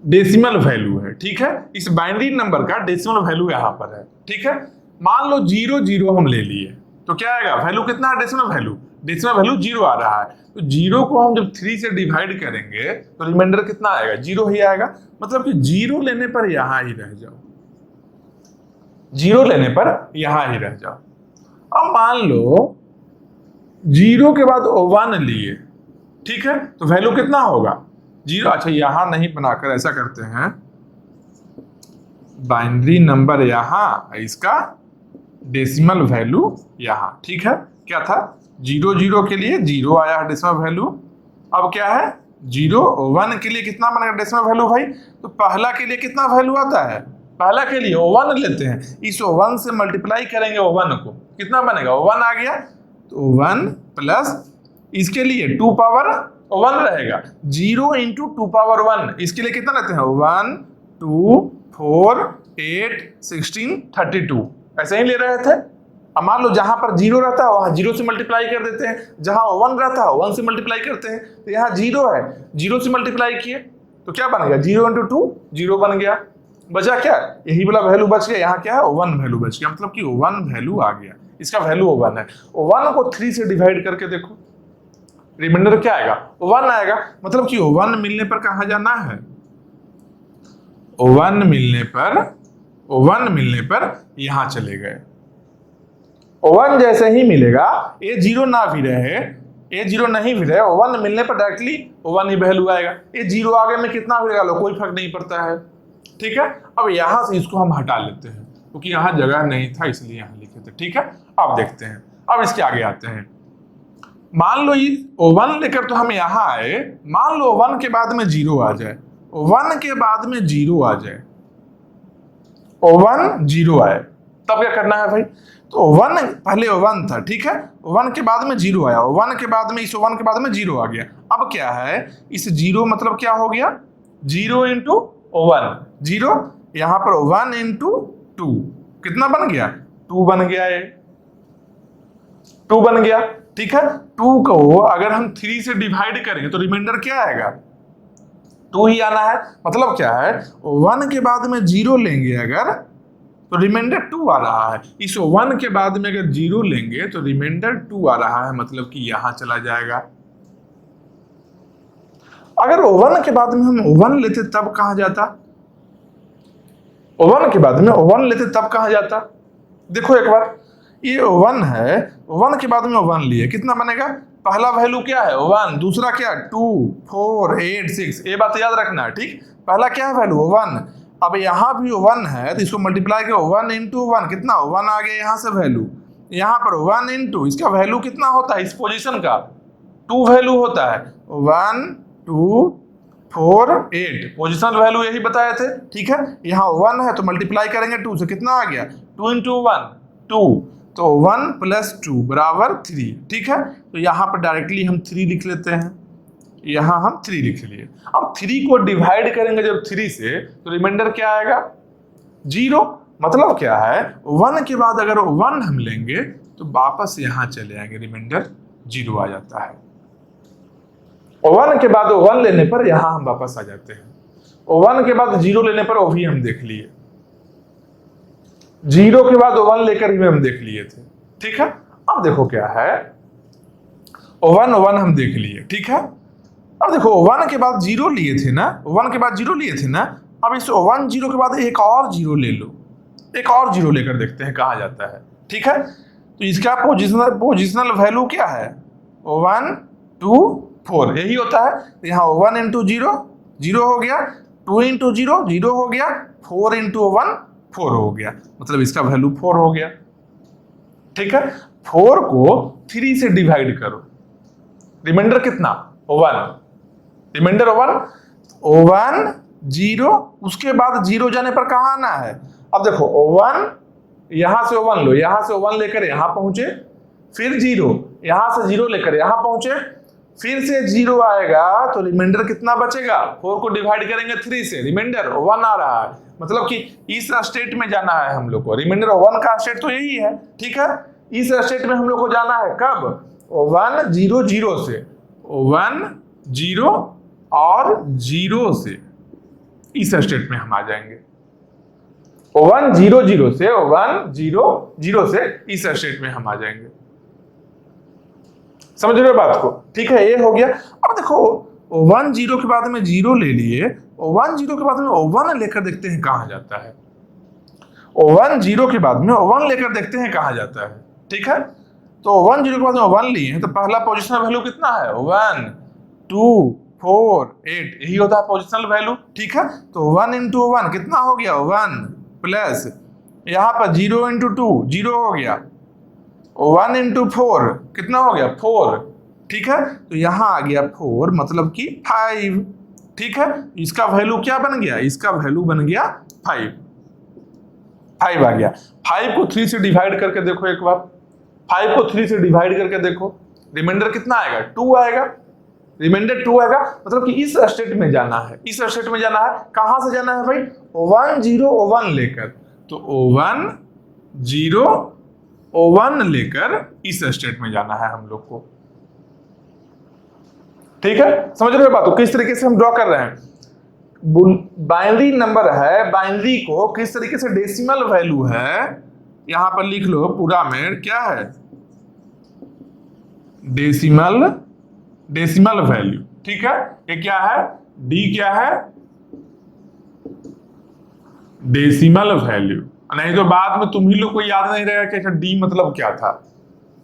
डेसिमल वैल्यू है, ठीक है। इस बाइनरी नंबर का डेसिमल वैल्यू यहाँ पर है, ठीक है। मान लो 0 0 हम ले लिए, तो क्या आएगा? वैल्यू कितना है? डेसिमल वैल्यू 0 आ रहा है। तो 0 को हम जब 3 से डिवाइड करेंगे तो रिमाइंडर कितना आएगा? 0 ही आएगा। मतलब कि 0 लेने पर यहां ही रह जाओ, 0 लेने पर यहां ही रह जाओ। अब मान लो 0 के बाद 1 लिए, ठीक है, तो वैल्यू कितना होगा? 0। अच्छा यहां नहीं बनाकर ऐसा करते हैं, बाइनरी नंबर यहां, इसका डेसिमल वैल्यू यहां, ठीक है। क्या था? 0 0 के लिए 0 आया है डेसिमल वैल्यू। अब क्या है? 0 1 के लिए कितना बनेगा डेसिमल वैल्यू भाई? तो पहला के लिए कितना वैल्यू आता है? पहला के लिए O1 लेते हैं, इस O1 से मल्टीप्लाई करेंगे O1 को, कितना बनेगा O1 आ गया, तो O1 प्लस इसके लिए 2 पावर 1 रहेगा, 0 इंटू 2 पावर 1, इसके लिए कितना लेते हैं 1 2 4 8 16 32, ऐसे ही ले रहे थे। अब मान लो जहां पर 0 रहता है वहां 0 से मल्टीप्लाई कर देते हैं, जहां 1 रहता है 1 से मल्टीप्लाई करते हैं, तो यहाँ 0 है 0 से मल्टीप्लाई किए तो क्या बन गया 0 इंटू 2 0 बन गया, बचा क्या यही वाला वैल्यू बच गया, यहाँ क्या है 1 वैल्यू बच गया, मतलब कि 1 वैल्यू आ गया, इसका वैल्यू 1 है। 1 को 3 से डिवाइड करके देखो, रिमाइंडर क्या आएगा 1 आएगा, मतलब कि 1 मिलने पर कहाँ जाना है, 1 मिलने पर यहां चले गए। 1 जैसे ही मिलेगा, ये 0 ना भी रहे, ये 0 नहीं भी रहे, 1 मिलने पर डायरेक्टली 1 ही वैल्यू आएगा, ये 0 आगे में कितना भी लगा लो कोई फर्क नहीं पड़ता है, ठीक है। अब यहां से इसको हम हटा लेते हैं क्योंकि यहां जगह नहीं था इसलिए यहां लिखे थे, ठीक है। अब देखते हैं, अब इसके आगे आते हैं। मान लो ये 1 लेकर तो हम यहां आए, मान लो 1 के बाद में 0 आ जाए, 1 के बाद में 0 आ जाए, 1 0 आए, तब क्या करना है भाई, तो 1 पहले 1 था, ठीक है, 1 के बाद में 0 आया, 1 के बाद में इस 1 के बाद में 0 आ गया, अब क्या है इस 0 मतलब क्या हो गया 0 इंटू 1, 0 यहां पर 1 इंटू 2 कितना बन गया 2 बन गया, ये 2 बन गया, ठीक है। 2 को अगर हम 3 से डिवाइड करेंगे तो रिमाइंडर क्या आएगा 2 ही आना है, मतलब क्या है 1 के बाद में 0 लेंगे अगर तो रिमाइंडर 2 आ रहा है, इस 1 के बाद में अगर 0 लेंगे तो रिमाइंडर 2 आ रहा है, मतलब कि यहां चला जाएगा। अगर 1 के बाद में हम 1 लेते तब कहां जाता, 1 के बाद में 1 लेते तब कहां जाता, देखो एक बार ये 1 है, 1 के बाद में 1 लिए कितना बनेगा, पहला वैल्यू क्या है 1, दूसरा क्या 2 4 8 6, ये बात याद रखना है, ठीक। पहला क्या है वैल्यू 1, अब यहाँ भी 1 है तो इसको मल्टीप्लाई करो 1 इंटू 1 कितना 1 आ गया, यहाँ से वैल्यू यहाँ पर 1 इंटू इसका वैल्यू कितना होता है इस पोजीशन का 2 वैल्यू होता है, 1 2 4 8 पोजिशनल वैल्यू यही बताए थे, ठीक है। यहाँ 1 है तो मल्टीप्लाई करेंगे 2 से, कितना आ गया 2 इंटू 1 2, तो 1 प्लस 2 बराबर 3, ठीक है। तो यहाँ पर डायरेक्टली हम 3 लिख लेते हैं, यहाँ हम 3 लिख लिए। अब 3 को डिवाइड करेंगे जब 3 से तो रिमाइंडर क्या आएगा 0, मतलब क्या है 1 के बाद अगर 1 हम लेंगे तो वापस यहाँ चले आएंगे, रिमाइंडर 0 आ जाता है। 1 के बाद 1 लेने पर यहाँ हम वापस आ जाते हैं, 1 के बाद 0 लेने पर वो भी हम देख लिए, 0 के बाद 1 लेकर भी हम देख लिए थे, ठीक है। अब देखो क्या है 1 हम देख लिए, ठीक है। अब देखो 1 के बाद 0 लिए थे ना, 1 के बाद 0 लिए थे ना, अब इस 1 0 के बाद एक और 0 ले लो, एक और 0 लेकर देखते हैं कहाँ जाता है, ठीक है। तो इसका पोजिशनल वैल्यू क्या है 1 2 4 यही होता है, तो यहाँ 1 इंटू 0 0 हो गया, 2 इंटू 0 0 हो गया, 4 इंटू 1 4 हो गया, मतलब इसका वैल्यू 4 हो गया, ठीक है। 4 को 3 से डिवाइड करो, रिमाइंडर कितना 1, रिमाइंडर 1 0, उसके बाद 0 जाने पर कहाँ आना है, अब देखो 1 यहां से 1 लो, यहां से 1 लेकर यहां पहुंचे, फिर 0 यहां से 0 लेकर यहां पहुंचे, फिर से 0 आएगा तो रिमाइंडर कितना बचेगा 4 को डिवाइड करेंगे 3 से, रिमाइंडर 1 आ रहा है, मतलब कि इस स्टेट में जाना है हम लोग को, रिमाइंडर 1 का स्टेट तो यही है, ठीक है। इस स्टेट में हम लोग को जाना है कब 1 0 0 से, 1 0 और 0 से इस स्टेट में हम आ जाएंगे, 1 0 0 से 1 0 0 से इस स्टेट में हम आ जाएंगे, समझ रहे हो बात को, ठीक है। ये हो गया। अब देखो 1 0 के बाद में 0 ले लिए, 1 0 के बाद में 1 लेकर देखते हैं कहां जाता है, 1 0 के बाद में 1 लेकर देखते हैं कहां जाता है, ठीक है। तो 1 0 के बाद में 1 लिए हैं तो पहला पोजिशनल वैल्यू कितना है 1 2 4 8 यही होता है पोजिशनल वैल्यू, ठीक है। तो 1 इंटू 1 कितना हो गया 1 प्लस यहाँ पर 0 इंटू 2 0 हो गया, 1 इंटू 4 कितना हो गया 4, ठीक है। तो यहाँ आ गया 4 मतलब कि 5, ठीक है। इसका वैल्यू क्या बन गया, इसका वैल्यू बन गया 5, 5 आ गया। 5 को 3 से डिवाइड करके देखो एक बार, 5 को 3 से डिवाइड करके देखो, रिमाइंडर कितना आएगा? 2 आएगा, रिमाइंडर 2 आएगा। मतलब कि इस स्टेट में जाना है, इस स्टेट में जाना है। कहां से जाना है भाई? 1 0 1 लेकर, तो 1 0 1 लेकर इस स्टेट में जाना है हम लोग को। ठीक है, समझ रहे हो बात को? किस तरीके से हम ड्रॉ कर रहे हैं, बाइनरी नंबर है, बाइनरी को किस तरीके से डेसिमल वैल्यू है, यहां पर लिख लो पूरा में क्या है, डेसिमल वैल्यू। ठीक है, ये क्या है? डी क्या है? Decimal value. नहीं तो बाद में तुम ही लोग को याद नहीं रहेगा कि डी मतलब क्या था।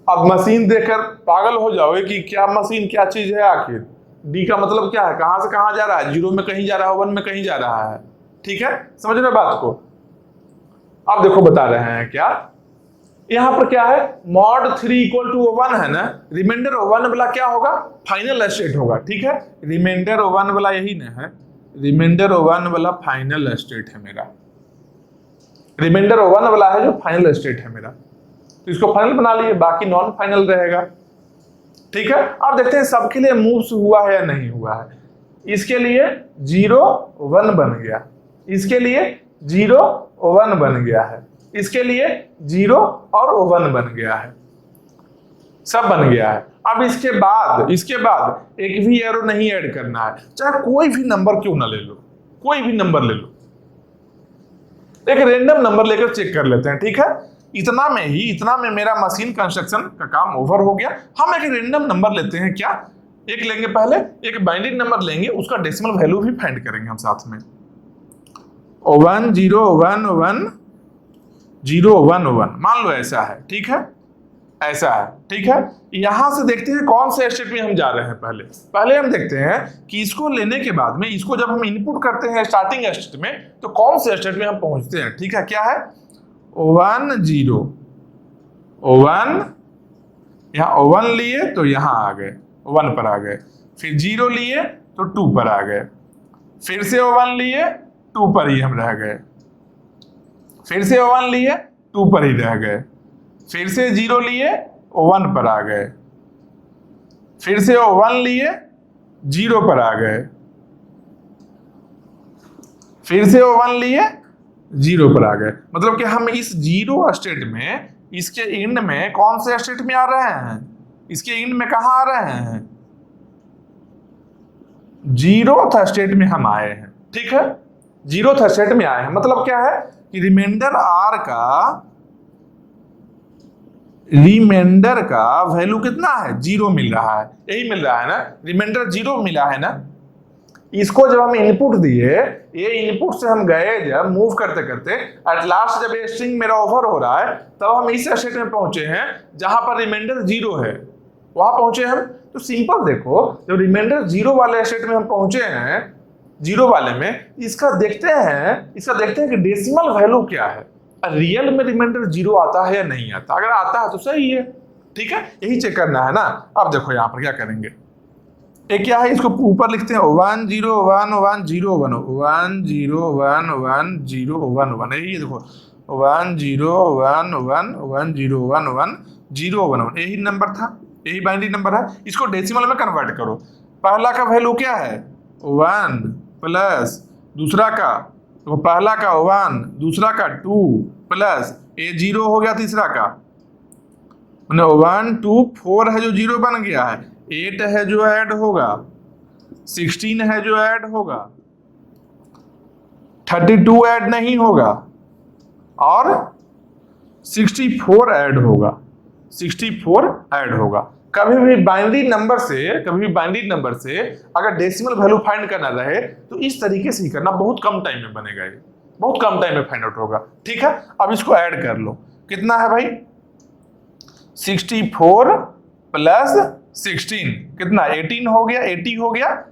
अब मशीन देखकर पागल हो जाओगे कि क्या मशीन क्या चीज है, आखिर डी का मतलब क्या है, कहां से कहां जा रहा है, 0 में कहीं जा रहा है, 1 में कहीं जा रहा है। ठीक है, समझ रहे बात को? अब देखो बता रहे हैं क्या, यहां पर क्या है, मॉड 3 इक्वल टू 1 है ना, रिमाइंडर 1 वाला क्या होगा? फाइनल स्टेट होगा। ठीक है, रिमाइंडर 1 वाला यही ना है, रिमाइंडर 1 वाला फाइनल स्टेट है मेरा, रिमाइंडर 1 वाला है जो फाइनल स्टेट है मेरा, तो इसको फाइनल बना लिए, बाकी नॉन फाइनल रहेगा। ठीक है, अब देखते हैं सबके लिए मूव्स हुआ है या नहीं हुआ है। इसके लिए 0 1 बन गया, इसके लिए 0 1 बन गया है, इसके लिए 0 और 1 बन गया है, सब बन गया है। अब इसके बाद एक भी एरो नहीं ऐड करना है, चाहे कोई भी नंबर क्यों ना ले लो, कोई भी नंबर ले लो, एक रैंडम नंबर लेकर चेक कर लेते हैं। ठीक है, इतना में मेरा मशीन कंस्ट्रक्शन का काम ओवर हो गया। हम एक रैंडम नंबर लेते हैं, क्या एक लेंगे, पहले एक बाइनरी नंबर लेंगे, उसका डेसिमल वैल्यू भी फाइंड करेंगे हम साथ में। 1 0 1 1 0 1 1 मान लो ऐसा है। ठीक है, ऐसा है। ठीक है, यहां से देखते हैं कौन से स्टेट में हम जा रहे हैं। पहले हम देखते हैं कि इसको लेने के बाद में, इसको जब हम इनपुट करते हैं स्टार्टिंग स्टेट में, तो कौन से स्टेट में हम पहुंचते हैं। ठीक है, क्या है, 1 0 1, यहां 1 लिए तो यहां आ गए, 1 पर आ गए, फिर 0 लिए तो 2 पर आ गए, फिर से 1 लिए 2 पर ही हम रह गए, फिर से 1 लिए 2 पर ही रह गए, फिर से 0 लिए 1 पर आ गए, फिर से 1 लिए 0 पर आ गए, फिर से 1 लिए 0 पर आ गए। मतलब कि हम इस 0 स्टेट में, इसके एंड में कौन से स्टेट में आ रहे हैं, इसके एंड में कहां आ रहे हैं, 0th स्टेट में हम आए हैं। ठीक है, 0th स्टेट में आए हैं। मतलब क्या है कि रिमाइंडर का वैल्यू कितना है, 0 मिल रहा है, यही मिल रहा है ना, रिमाइंडर 0 मिला है ना। इसको जब हम इनपुट दिए, ये इनपुट से हम गए जब मूव करते करते, एट लास्ट जब ये स्ट्रिंग मेरा ओवर हो रहा है, तब हम इस स्टेट में पहुंचे हैं जहां पर रिमाइंडर 0 है, वहां पहुंचे हम। तो सिंपल देखो, जब रिमाइंडर 0 वाले स्टेट में हम पहुंचे हैं, 0 वाले में, इसका देखते हैं कि डेसिमल वैल्यू क्या है, रियल में रिमाइंडर 0 आता है या नहीं आता। अगर आता है तो सही है। ठीक है, यही चेक करना है ना। अब देखो यहां पर क्या करेंगे, एक क्या है, इसको ऊपर लिखते हैं 1 0 1 1 0 1 1 0 1 1 0 1 1, यही देखो 1 0 1 1 1 0 1 1 0 1 1, यही नंबर था, यही बाइनरी नंबर है। इसको डेसिमल में कन्वर्ट करो। पहला का वैल्यू क्या है, 1 प्लस दूसरा का, तो पहला का 1, दूसरा का 2 प्लस ये 0 हो गया तीसरा का, 1 2 4 है जो 0 बन गया है, 8 है जो ऐड होगा, 16 है जो ऐड होगा, 32 ऐड नहीं होगा, और 64 ऐड होगा, 64 ऐड होगा। कभी भी बाइनरी नंबर से अगर डेसिमल वैल्यू फाइंड करना रहे तो इस तरीके से ही करना, बहुत कम टाइम में बनेगा, ये बहुत कम टाइम में फाइंड आउट होगा। ठीक है, अब इसको ऐड कर लो, कितना है भाई, 64 प्लस 16 कितना, 18 हो गया, 80 हो गया,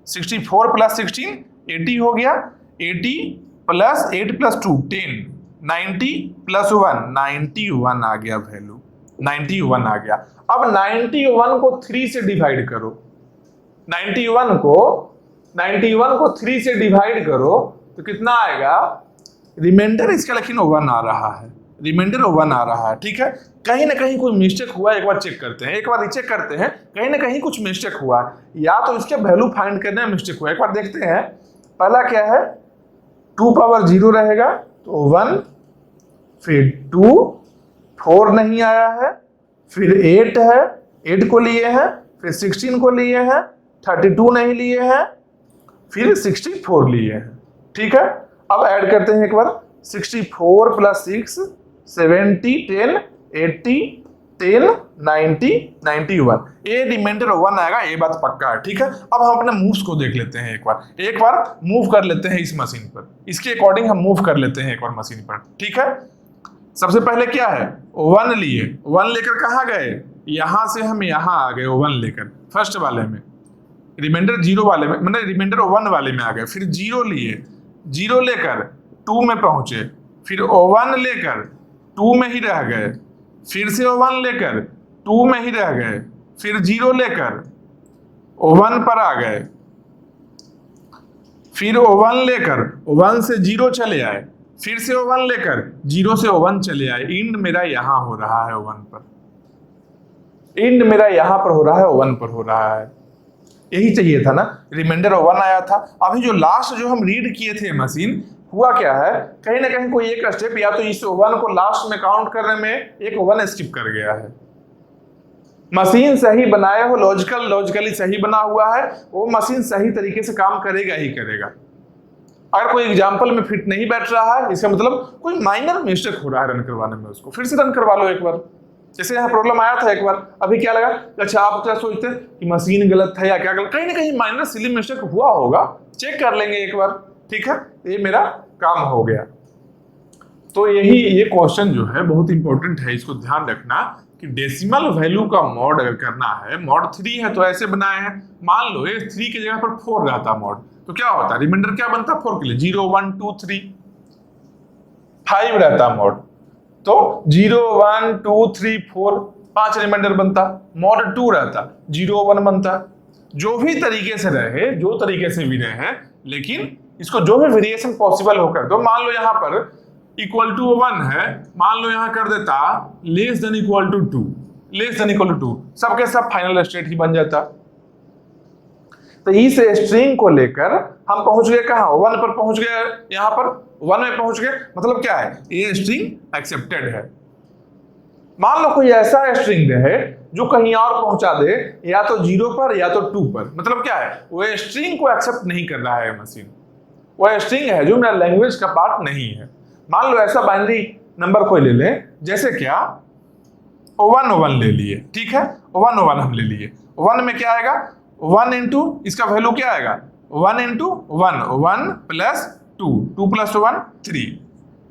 64 प्लस 16 80 हो गया, 80 प्लस 8 प्लस 2 10, 90 प्लस 1 91 आ गया वैल्यू, 91 आ गया। अब 91 को 3 से डिवाइड करो, 91 को 3 से डिवाइड करो तो कितना आएगा, रिमाइंडर इसका लेकिन 1 आ रहा है, रिमाइंडर 1 आ रहा है, ठीक है। कहीं ना कहीं कोई मिस्टेक हुआ है, एक बार चेक करते हैं, एक बार रीचेक करते हैं, कहीं ना कहीं कुछ मिस्टेक हुआ है, या तो इसके वैल्यू फाइंड करने में मिस्टेक हुआ है। एक बार देखते हैं, पहला क्या है, 2 पावर 0 रहेगा तो 1, फिर 2, 4 नहीं आया है, फिर 8 है, 8 को लिए हैं, फिर 16 को लिए हैं, 32 नहीं लिए हैं, फिर 64 लिए हैं, ठीक है। अब ऐड करते हैं एक बार, 64 + 6 70 10 80 10 90 91, ये रिमाइंडर 1 आएगा, ये बात पक्का है, ठीक है। अब हम अपने मूव्स को देख लेते हैं, एक बार मूव कर लेते हैं इस मशीन पर, इसके अकॉर्डिंग हम मूव कर लेते हैं एक बार मशीन पर, ठीक है। सबसे पहले क्या है, 1 लिए, 1 लेकर कहाँ गए, यहां से हम यहां आ गए 1 लेकर, फर्स्ट वाले में, रिमाइंडर 0 वाले में, मतलब रिमाइंडर 1 वाले में आ गए, फिर 0 लिए, 0 लेकर 2 में पहुंचे, फिर 1 लेकर 2 में ही रह गए, फिर से 1 लेकर 2 में ही रह गए, फिर 0 लेकर 1 पर आ गए, फिर 1 लेकर 1 से 0 चले आए, फिर से 1 लेकर 0 से 1 चले आए, इंड मेरा यहां हो रहा है 1 पर, इंड मेरा यहां पर हो रहा है 1 पर हो रहा है, यही चाहिए था ना, रिमाइंडर 1 आया था। अभी जो लास्ट जो हम रीड किए थे मशीन, हुआ क्या है, कहीं ना कहीं कोई एक स्टेप या तो इस 1 को लास्ट में काउंट करने में एक 1 स्किप कर गया है। मशीन सही बनाए हो, लॉजिकली सही बना हुआ है, वो मशीन सही तरीके से काम करेगा ही करेगा। अगर कोई एग्जाम्पल में फिट नहीं बैठ रहा है, इसका मतलब कोई माइनर मिस्टेक हो रहा है रन करवाने में, उसको फिर से रन करवा लो एक बार। जैसे यहाँ प्रॉब्लम आया था एक बार, अभी क्या लगा, अच्छा आप क्या सोचते हैं कि मशीन गलत है या क्या गलत, कहीं ना कहीं माइनर सिली मिस्टेक हुआ होगा, चेक कर लेंगे एक बार, ठीक है। ये मेरा काम हो गया। तो यही ये क्वेश्चन जो है बहुत इंपॉर्टेंट है, इसको ध्यान रखना कि डेसिमल वैल्यू का मॉड अगर करना है, मॉड 3 है तो ऐसे बनाए हैं, मान लो ये 3 की जगह पर 4 रहता मॉड, तो क्या होता, रिमाइंडर क्या बनता 4 के लिए, 0 1 2 3 5 रहता मॉड, तो 0 1 2 3 4 5 रिमाइंडर बनता, मॉड 2 रहता 0 1 बनता। जो भी तरीके से रहे, जो तरीके से भी रहे, लेकिन इसको जो भी वेरिएशन पॉसिबल होकर, तो मान लो यहां पर इक्वल टू 1 है, मान लो यहां कर देता less than equal to 2, less than equal to 2, सबके सब फाइनल स्टेट ही बन जाता। तो इस स्ट्रिंग को लेकर हम पहुंच गए कहां, 1 पर पहुंच गए, यहां पर 1 में पहुंच गए, मतलब क्या है, ये स्ट्रिंग एक्सेप्टेड है। मान लो कोई ऐसा स्ट्रिंग है जो कहीं और पहुंचा दे, या तो 0 पर या तो 2 पर, मतलब क्या है, वो स्ट्रिंग को एक्सेप्ट नहीं कर रहा है मशीन, वो स्ट्रिंग है जो मेरा लैंग्वेज का पार्ट नहीं है। मान लो ऐसा बाइनरी नंबर कोई ले लें, जैसे क्या 1 1 ले लिए, ठीक है, 1 1 हम ले लिए, 1 में क्या आएगा, 1 इंटू इसका वैल्यू क्या आएगा, 1 इंटू 1 1 प्लस 2 2 प्लस 1 3,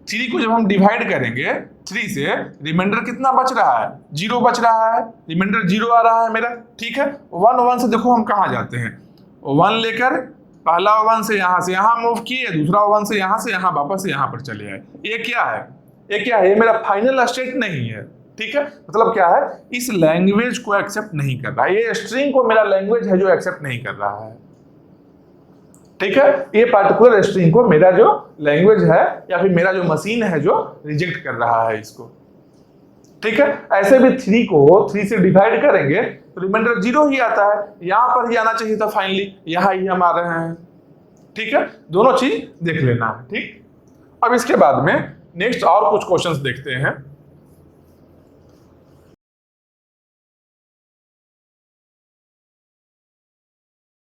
3 को जब हम डिवाइड करेंगे 3 से, रिमाइंडर कितना बच रहा है, 0 बच रहा है, रिमाइंडर 0 आ रहा है मेरा, ठीक है। 1 1 से देखो हम कहाँ जाते हैं, 1 लेकर पहला 1 से यहां मूव किए, दूसरा 1 से यहां वापस यहां पर चले आए, ये क्या है, ये क्या है, ये मेरा फाइनल स्टेट नहीं है, ठीक है। मतलब क्या है, इस लैंग्वेज को एक्सेप्ट नहीं कर रहा है, ये स्ट्रिंग को मेरा लैंग्वेज है जो एक्सेप्ट नहीं कर रहा है, ठीक है। ये पार्टिकुलर स्ट्रिंग को मेरा जो लैंग्वेज है या फिर मेरा जो मशीन है जो रिजेक्ट कर रहा है इसको, ठीक है। ऐसे भी 3 को 3 से डिवाइड करेंगे तो रिमाइंडर 0 ही आता है, यहां पर ही आना चाहिए था फाइनली, यहां ही हम आ रहे हैं, ठीक है। दोनों चीज देख लेना है, ठीक। अब इसके बाद में नेक्स्ट और कुछ क्वेश्चंस देखते हैं।